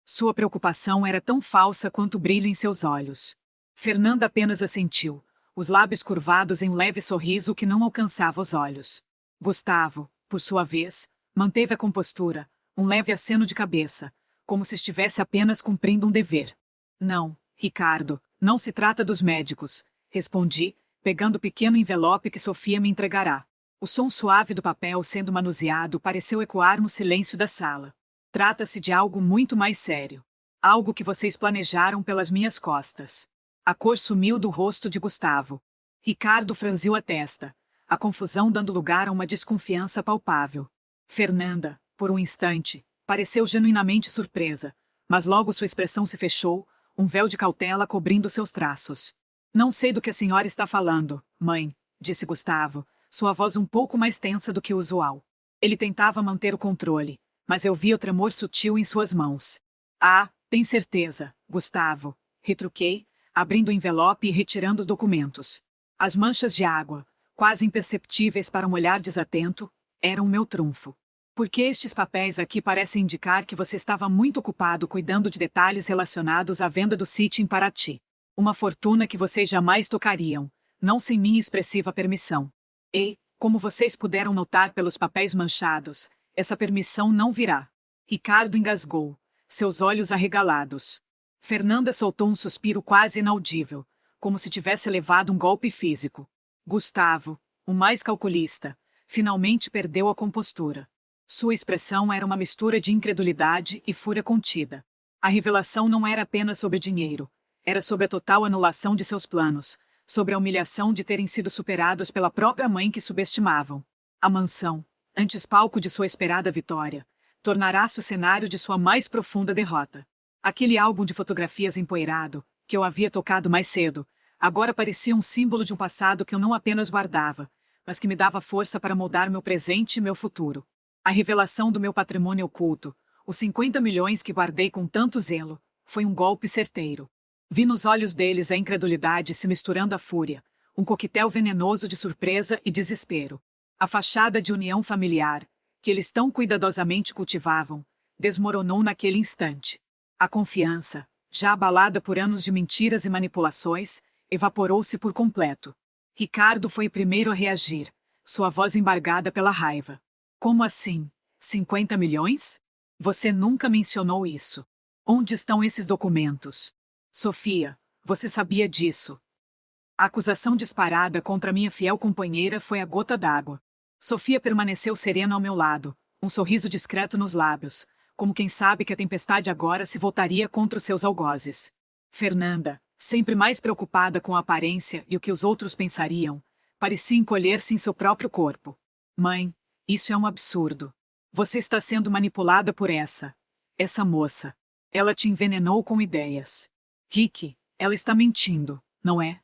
Sua preocupação era tão falsa quanto o brilho em seus olhos. Fernanda apenas assentiu, os lábios curvados em um leve sorriso que não alcançava os olhos. Gustavo, por sua vez, manteve a compostura, um leve aceno de cabeça, como se estivesse apenas cumprindo um dever. Não, Ricardo, não se trata dos médicos, respondi, pegando o pequeno envelope que Sofia me entregará. O som suave do papel sendo manuseado pareceu ecoar no silêncio da sala. Trata-se de algo muito mais sério. Algo que vocês planejaram pelas minhas costas. A cor sumiu do rosto de Gustavo. Ricardo franziu a testa, a confusão dando lugar a uma desconfiança palpável. Fernanda, por um instante, pareceu genuinamente surpresa, mas logo sua expressão se fechou, um véu de cautela cobrindo seus traços. Não sei do que a senhora está falando, mãe, disse Gustavo, sua voz um pouco mais tensa do que o usual. Ele tentava manter o controle, mas eu via o tremor sutil em suas mãos. Ah, tem certeza, Gustavo, retruquei, abrindo o envelope e retirando os documentos. As manchas de água, quase imperceptíveis para um olhar desatento, eram meu trunfo. Porque estes papéis aqui parecem indicar que você estava muito ocupado cuidando de detalhes relacionados à venda do sítio em Paraty. Uma fortuna que vocês jamais tocariam, não sem minha expressiva permissão. E, como vocês puderam notar pelos papéis manchados, essa permissão não virá. Ricardo engasgou, seus olhos arregalados. Fernanda soltou um suspiro quase inaudível, como se tivesse levado um golpe físico. Gustavo, o mais calculista, finalmente perdeu a compostura. Sua expressão era uma mistura de incredulidade e fúria contida. A revelação não era apenas sobre dinheiro, era sobre a total anulação de seus planos, sobre a humilhação de terem sido superados pela própria mãe que subestimavam. A mansão, antes palco de sua esperada vitória, tornará-se o cenário de sua mais profunda derrota. Aquele álbum de fotografias empoeirado, que eu havia tocado mais cedo, agora parecia um símbolo de um passado que eu não apenas guardava, mas que me dava força para moldar meu presente e meu futuro. A revelação do meu patrimônio oculto, os 50 milhões que guardei com tanto zelo, foi um golpe certeiro. Vi nos olhos deles a incredulidade se misturando à fúria, um coquetel venenoso de surpresa e desespero. A fachada de união familiar, que eles tão cuidadosamente cultivavam, desmoronou naquele instante. A confiança, já abalada por anos de mentiras e manipulações, evaporou-se por completo. Ricardo foi o primeiro a reagir, sua voz embargada pela raiva. Como assim? 50 milhões? Você nunca mencionou isso. Onde estão esses documentos? Sofia, você sabia disso. A acusação disparada contra minha fiel companheira foi a gota d'água. Sofia permaneceu serena ao meu lado, um sorriso discreto nos lábios, como quem sabe que a tempestade agora se voltaria contra os seus algozes. Fernanda, sempre mais preocupada com a aparência e o que os outros pensariam, parecia encolher-se em seu próprio corpo. Mãe, isso é um absurdo. Você está sendo manipulada por essa moça. Ela te envenenou com ideias. Rick, ela está mentindo, não é?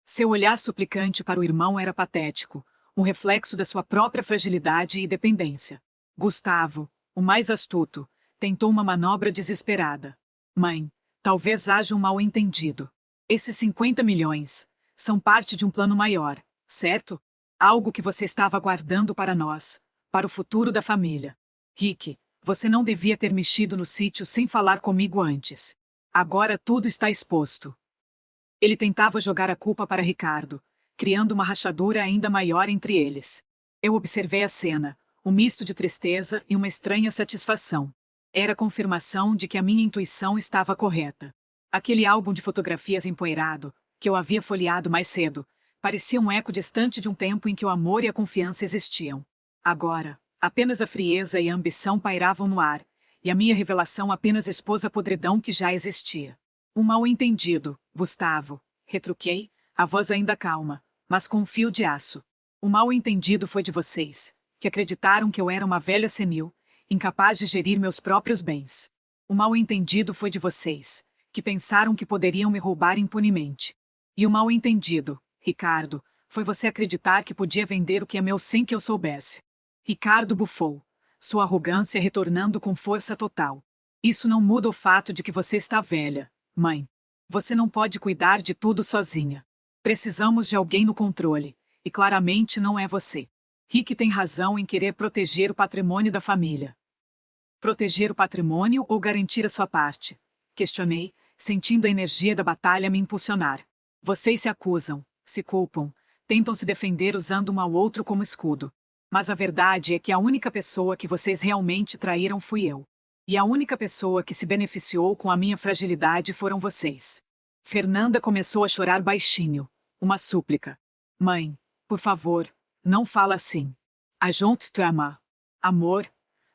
Seu olhar suplicante para o irmão era patético, um reflexo da sua própria fragilidade e dependência. Gustavo, o mais astuto, tentou uma manobra desesperada. Mãe, talvez haja um mal-entendido. Esses 50 milhões são parte de um plano maior, certo? Algo que você estava guardando para nós, para o futuro da família. Rick, você não devia ter mexido no sítio sem falar comigo antes. Agora tudo está exposto. Ele tentava jogar a culpa para Ricardo, criando uma rachadura ainda maior entre eles. Eu observei a cena, um misto de tristeza e uma estranha satisfação. Era a confirmação de que a minha intuição estava correta. Aquele álbum de fotografias empoeirado, que eu havia folheado mais cedo, parecia um eco distante de um tempo em que o amor e a confiança existiam. Agora, apenas a frieza e a ambição pairavam no ar, e a minha revelação apenas expôs a podridão que já existia. Um mal-entendido, Gustavo, retruquei, a voz ainda calma, mas com um fio de aço. O mal-entendido foi de vocês, que acreditaram que eu era uma velha senil, incapaz de gerir meus próprios bens. O mal-entendido foi de vocês, que pensaram que poderiam me roubar impunemente. E o mal-entendido, Ricardo, foi você acreditar que podia vender o que é meu sem que eu soubesse. Ricardo bufou, sua arrogância retornando com força total. Isso não muda o fato de que você está velha, mãe. Você não pode cuidar de tudo sozinha. Precisamos de alguém no controle, e claramente não é você. Rick tem razão em querer proteger o patrimônio da família. Proteger o patrimônio ou garantir a sua parte? Questionei, sentindo a energia da batalha me impulsionar. Vocês se acusam, se culpam, tentam se defender usando um ao outro como escudo. Mas a verdade é que a única pessoa que vocês realmente traíram fui eu. E a única pessoa que se beneficiou com a minha fragilidade foram vocês. Fernanda começou a chorar baixinho, uma súplica. Mãe, por favor, não fala assim. A gente te ama. Amor?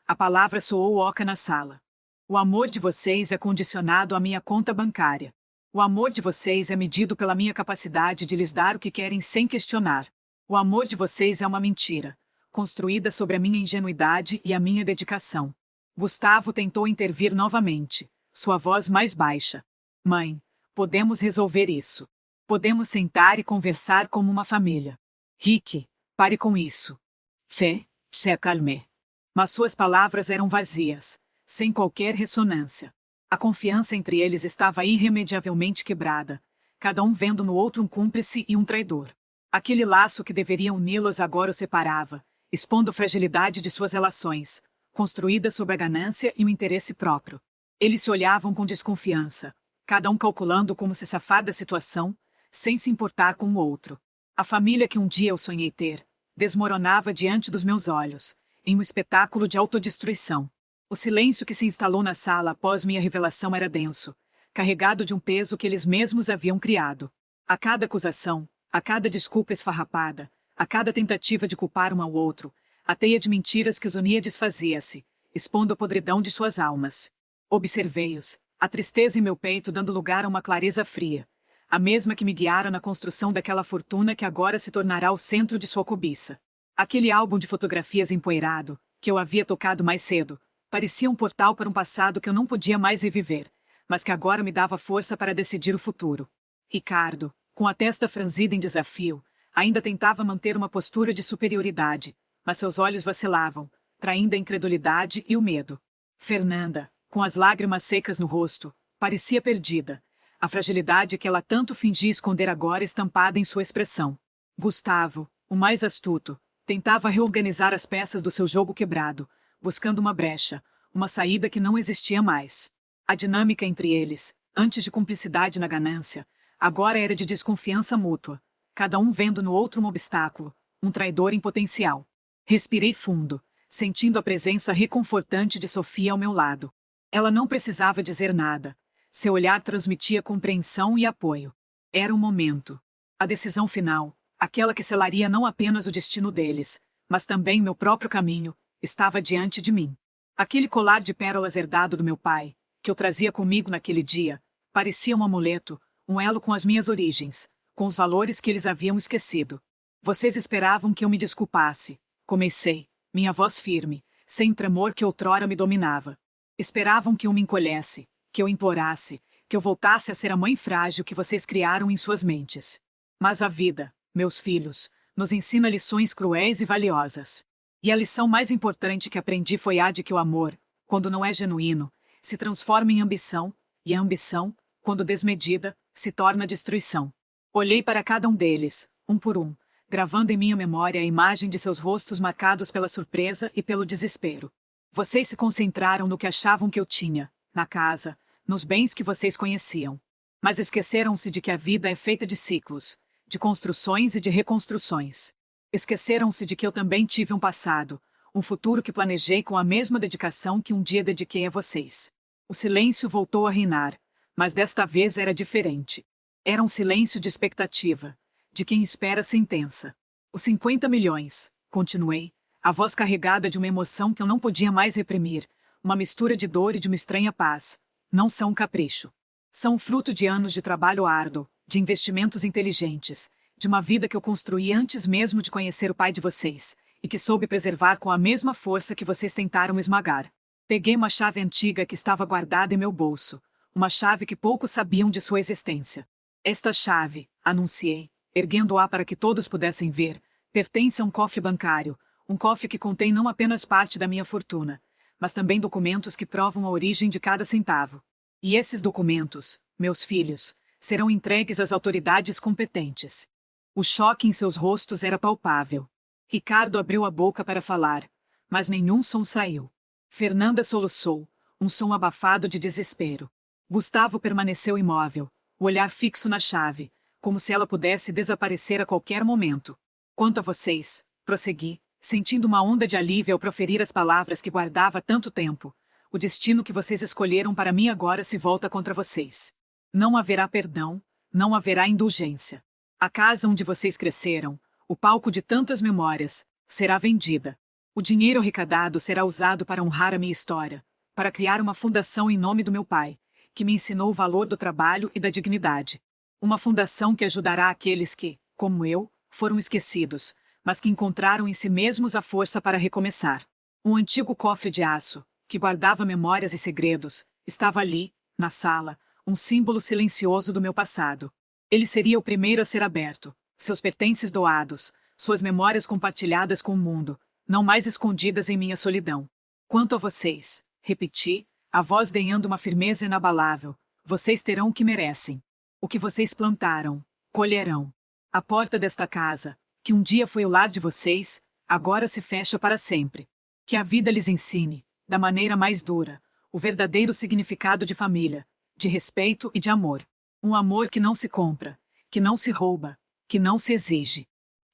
A palavra soou oca na sala. O amor de vocês é condicionado à minha conta bancária. O amor de vocês é medido pela minha capacidade de lhes dar o que querem sem questionar. O amor de vocês é uma mentira, construída sobre a minha ingenuidade e a minha dedicação. Gustavo tentou intervir novamente, sua voz mais baixa. Mãe, podemos resolver isso. Podemos sentar e conversar como uma família. Rick, pare com isso. Fé, se acalme. Mas suas palavras eram vazias, sem qualquer ressonância. A confiança entre eles estava irremediavelmente quebrada, cada um vendo no outro um cúmplice e um traidor. Aquele laço que deveria uni-los agora os separava, expondo a fragilidade de suas relações, construídas sobre a ganância e o interesse próprio. Eles se olhavam com desconfiança, cada um calculando como se safar da situação, sem se importar com o outro. A família que um dia eu sonhei ter, desmoronava diante dos meus olhos, em um espetáculo de autodestruição. O silêncio que se instalou na sala após minha revelação era denso, carregado de um peso que eles mesmos haviam criado. A cada acusação, a cada desculpa esfarrapada, a cada tentativa de culpar um ao outro, a teia de mentiras que os unia desfazia-se, expondo a podridão de suas almas. Observei-os, a tristeza em meu peito dando lugar a uma clareza fria, a mesma que me guiara na construção daquela fortuna que agora se tornará o centro de sua cobiça. Aquele álbum de fotografias empoeirado, que eu havia tocado mais cedo, parecia um portal para um passado que eu não podia mais reviver, mas que agora me dava força para decidir o futuro. Ricardo, com a testa franzida em desafio, ainda tentava manter uma postura de superioridade, mas seus olhos vacilavam, traindo a incredulidade e o medo. Fernanda, com as lágrimas secas no rosto, parecia perdida, a fragilidade que ela tanto fingia esconder agora estampada em sua expressão. Gustavo, o mais astuto, tentava reorganizar as peças do seu jogo quebrado, buscando uma brecha, uma saída que não existia mais. A dinâmica entre eles, antes de cumplicidade na ganância, agora era de desconfiança mútua, cada um vendo no outro um obstáculo, um traidor em potencial. Respirei fundo, sentindo a presença reconfortante de Sofia ao meu lado. Ela não precisava dizer nada. Seu olhar transmitia compreensão e apoio. Era o momento. A decisão final, aquela que selaria não apenas o destino deles, mas também meu próprio caminho, estava diante de mim. Aquele colar de pérolas herdado do meu pai, que eu trazia comigo naquele dia, parecia um amuleto, um elo com as minhas origens, com os valores que eles haviam esquecido. Vocês esperavam que eu me desculpasse. Comecei, minha voz firme, sem tremor que outrora me dominava. Esperavam que eu me encolhesse, que eu implorasse, que eu voltasse a ser a mãe frágil que vocês criaram em suas mentes. Mas a vida, meus filhos, nos ensina lições cruéis e valiosas. E a lição mais importante que aprendi foi a de que o amor, quando não é genuíno, se transforma em ambição, e a ambição, quando desmedida, se torna destruição. Olhei para cada um deles, um por um, gravando em minha memória a imagem de seus rostos marcados pela surpresa e pelo desespero. Vocês se concentraram no que achavam que eu tinha, na casa, nos bens que vocês conheciam. Mas esqueceram-se de que a vida é feita de ciclos, de construções e de reconstruções. Esqueceram-se de que eu também tive um passado, um futuro que planejei com a mesma dedicação que um dia dediquei a vocês. O silêncio voltou a reinar, mas desta vez era diferente. Era um silêncio de expectativa, de quem espera sentença. Os 50 milhões, continuei, a voz carregada de uma emoção que eu não podia mais reprimir, uma mistura de dor e de uma estranha paz, não são um capricho. São fruto de anos de trabalho árduo, de investimentos inteligentes, de uma vida que eu construí antes mesmo de conhecer o pai de vocês, e que soube preservar com a mesma força que vocês tentaram esmagar. Peguei uma chave antiga que estava guardada em meu bolso, uma chave que poucos sabiam de sua existência. Esta chave, anunciei, erguendo-a para que todos pudessem ver, pertence a um cofre bancário, um cofre que contém não apenas parte da minha fortuna, mas também documentos que provam a origem de cada centavo. E esses documentos, meus filhos, serão entregues às autoridades competentes. O choque em seus rostos era palpável. Ricardo abriu a boca para falar, mas nenhum som saiu. Fernanda soluçou, um som abafado de desespero. Gustavo permaneceu imóvel, o olhar fixo na chave, como se ela pudesse desaparecer a qualquer momento. Quanto a vocês, prossegui, sentindo uma onda de alívio ao proferir as palavras que guardava há tanto tempo. O destino que vocês escolheram para mim agora se volta contra vocês. Não haverá perdão, não haverá indulgência. A casa onde vocês cresceram, o palco de tantas memórias, será vendida. O dinheiro arrecadado será usado para honrar a minha história, para criar uma fundação em nome do meu pai, que me ensinou o valor do trabalho e da dignidade. Uma fundação que ajudará aqueles que, como eu, foram esquecidos, mas que encontraram em si mesmos a força para recomeçar. Um antigo cofre de aço, que guardava memórias e segredos, estava ali, na sala, um símbolo silencioso do meu passado. Ele seria o primeiro a ser aberto, seus pertences doados, suas memórias compartilhadas com o mundo, não mais escondidas em minha solidão. Quanto a vocês, repeti, a voz denhando uma firmeza inabalável, vocês terão o que merecem. O que vocês plantaram, colherão. A porta desta casa, que um dia foi o lar de vocês, agora se fecha para sempre. Que a vida lhes ensine, da maneira mais dura, o verdadeiro significado de família, de respeito e de amor. Um amor que não se compra, que não se rouba, que não se exige.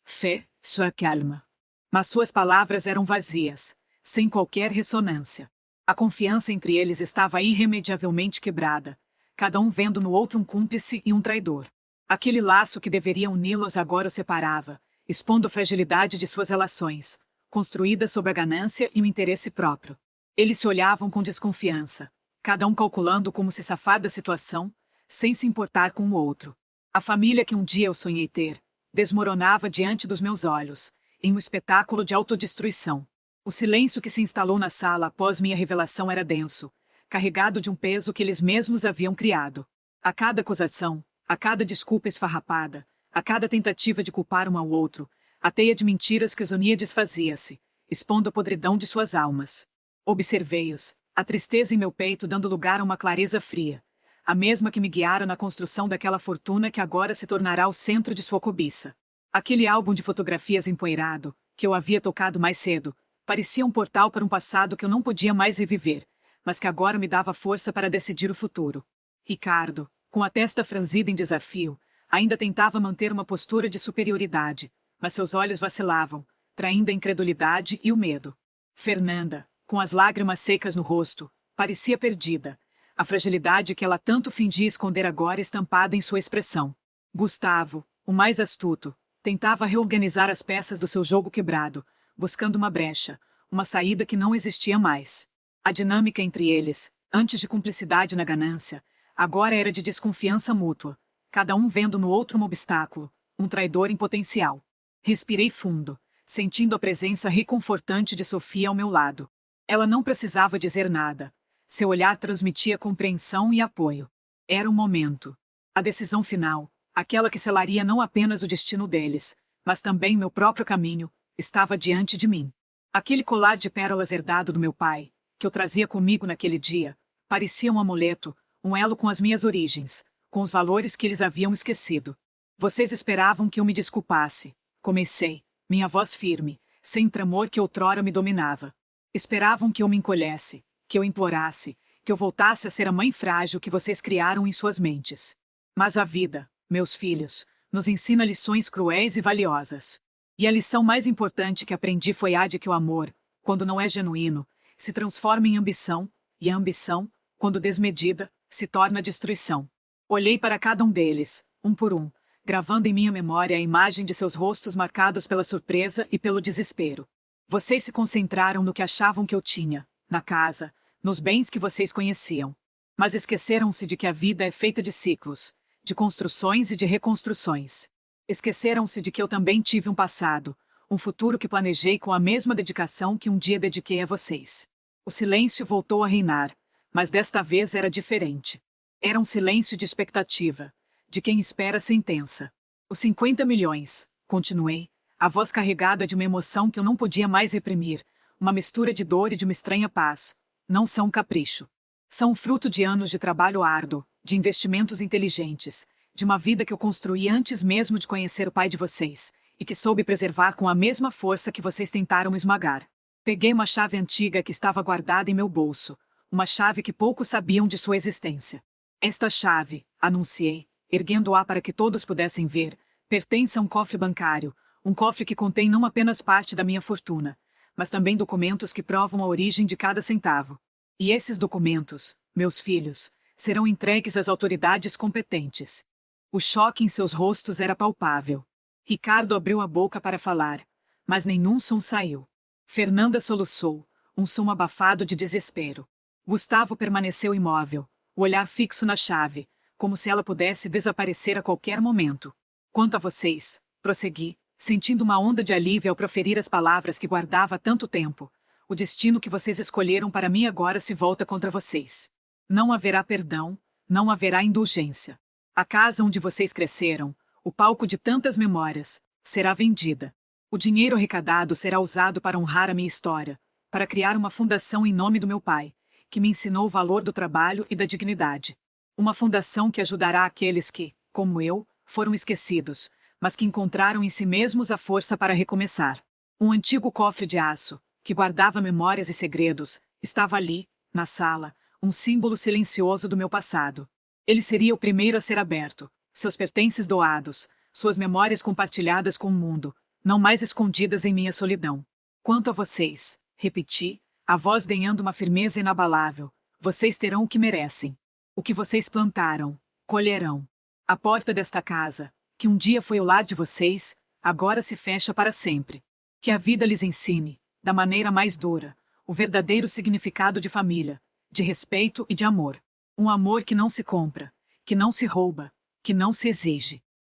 Fé, sua calma. Mas suas palavras eram vazias, sem qualquer ressonância. A confiança entre eles estava irremediavelmente quebrada, cada um vendo no outro um cúmplice e um traidor. Aquele laço que deveria uni-los agora os separava, expondo a fragilidade de suas relações, construídas sob a ganância e o interesse próprio. Eles se olhavam com desconfiança, cada um calculando como se safar da situação, sem se importar com o outro. A família que um dia eu sonhei ter, desmoronava diante dos meus olhos, em um espetáculo de autodestruição. O silêncio que se instalou na sala após minha revelação era denso, carregado de um peso que eles mesmos haviam criado. A cada acusação, a cada desculpa esfarrapada, a cada tentativa de culpar um ao outro, a teia de mentiras que os unia desfazia-se, expondo a podridão de suas almas. Observei-os, a tristeza em meu peito dando lugar a uma clareza fria, a mesma que me guiara na construção daquela fortuna que agora se tornará o centro de sua cobiça. Aquele álbum de fotografias empoeirado, que eu havia tocado mais cedo, parecia um portal para um passado que eu não podia mais reviver, mas que agora me dava força para decidir o futuro. Ricardo, com a testa franzida em desafio, ainda tentava manter uma postura de superioridade, mas seus olhos vacilavam, traindo a incredulidade e o medo. Fernanda, com as lágrimas secas no rosto, parecia perdida, a fragilidade que ela tanto fingia esconder agora estampada em sua expressão. Gustavo, o mais astuto, tentava reorganizar as peças do seu jogo quebrado, buscando uma brecha, uma saída que não existia mais. A dinâmica entre eles, antes de cumplicidade na ganância, agora era de desconfiança mútua, cada um vendo no outro um obstáculo, um traidor em potencial. Respirei fundo, sentindo a presença reconfortante de Sofia ao meu lado. Ela não precisava dizer nada. Seu olhar transmitia compreensão e apoio. Era o momento. A decisão final, aquela que selaria não apenas o destino deles, mas também meu próprio caminho, estava diante de mim. Aquele colar de pérolas herdado do meu pai, que eu trazia comigo naquele dia, parecia um amuleto, um elo com as minhas origens, com os valores que eles haviam esquecido. Vocês esperavam que eu me desculpasse. Comecei, minha voz firme, sem tremor que outrora me dominava. Esperavam que eu me encolhesse, que eu implorasse, que eu voltasse a ser a mãe frágil que vocês criaram em suas mentes. Mas a vida, meus filhos, nos ensina lições cruéis e valiosas. E a lição mais importante que aprendi foi a de que o amor, quando não é genuíno, se transforma em ambição, e a ambição, quando desmedida, se torna destruição. Olhei para cada um deles, um por um, gravando em minha memória a imagem de seus rostos marcados pela surpresa e pelo desespero. Vocês se concentraram no que achavam que eu tinha, na casa, nos bens que vocês conheciam. Mas esqueceram-se de que a vida é feita de ciclos, de construções e de reconstruções. Esqueceram-se de que eu também tive um passado, um futuro que planejei com a mesma dedicação que um dia dediquei a vocês. O silêncio voltou a reinar, mas desta vez era diferente. Era um silêncio de expectativa, de quem espera a sentença. Os 50 milhões, continuei, a voz carregada de uma emoção que eu não podia mais reprimir, uma mistura de dor e de uma estranha paz, não são um capricho. São fruto de anos de trabalho árduo, de investimentos inteligentes, de uma vida que eu construí antes mesmo de conhecer o pai de vocês, e que soube preservar com a mesma força que vocês tentaram esmagar. Peguei uma chave antiga que estava guardada em meu bolso, uma chave que poucos sabiam de sua existência. Esta chave, anunciei, erguendo-a para que todos pudessem ver, pertence a um cofre bancário, um cofre que contém não apenas parte da minha fortuna, mas também documentos que provam a origem de cada centavo. E esses documentos, meus filhos, serão entregues às autoridades competentes. O choque em seus rostos era palpável. Ricardo abriu a boca para falar, mas nenhum som saiu. Fernanda soluçou, um som abafado de desespero. Gustavo permaneceu imóvel, o olhar fixo na chave, como se ela pudesse desaparecer a qualquer momento. Quanto a vocês, prossegui, sentindo uma onda de alívio ao proferir as palavras que guardava há tanto tempo. O destino que vocês escolheram para mim agora se volta contra vocês. Não haverá perdão, não haverá indulgência. A casa onde vocês cresceram, o palco de tantas memórias, será vendida. O dinheiro arrecadado será usado para honrar a minha história, para criar uma fundação em nome do meu pai, que me ensinou o valor do trabalho e da dignidade. Uma fundação que ajudará aqueles que, como eu, foram esquecidos, mas que encontraram em si mesmos a força para recomeçar. Um antigo cofre de aço, que guardava memórias e segredos, estava ali, na sala, um símbolo silencioso do meu passado. Ele seria o primeiro a ser aberto, seus pertences doados, suas memórias compartilhadas com o mundo, não mais escondidas em minha solidão. Quanto a vocês, repeti, A voz denhando uma firmeza inabalável. Vocês terão o que merecem. O que vocês plantaram, colherão. A porta desta casa, que um dia foi o lar de vocês, agora se fecha para sempre. Que a vida lhes ensine, da maneira mais dura, o verdadeiro significado de família, de respeito e de amor. Um amor que não se compra, que não se rouba, que não se exige.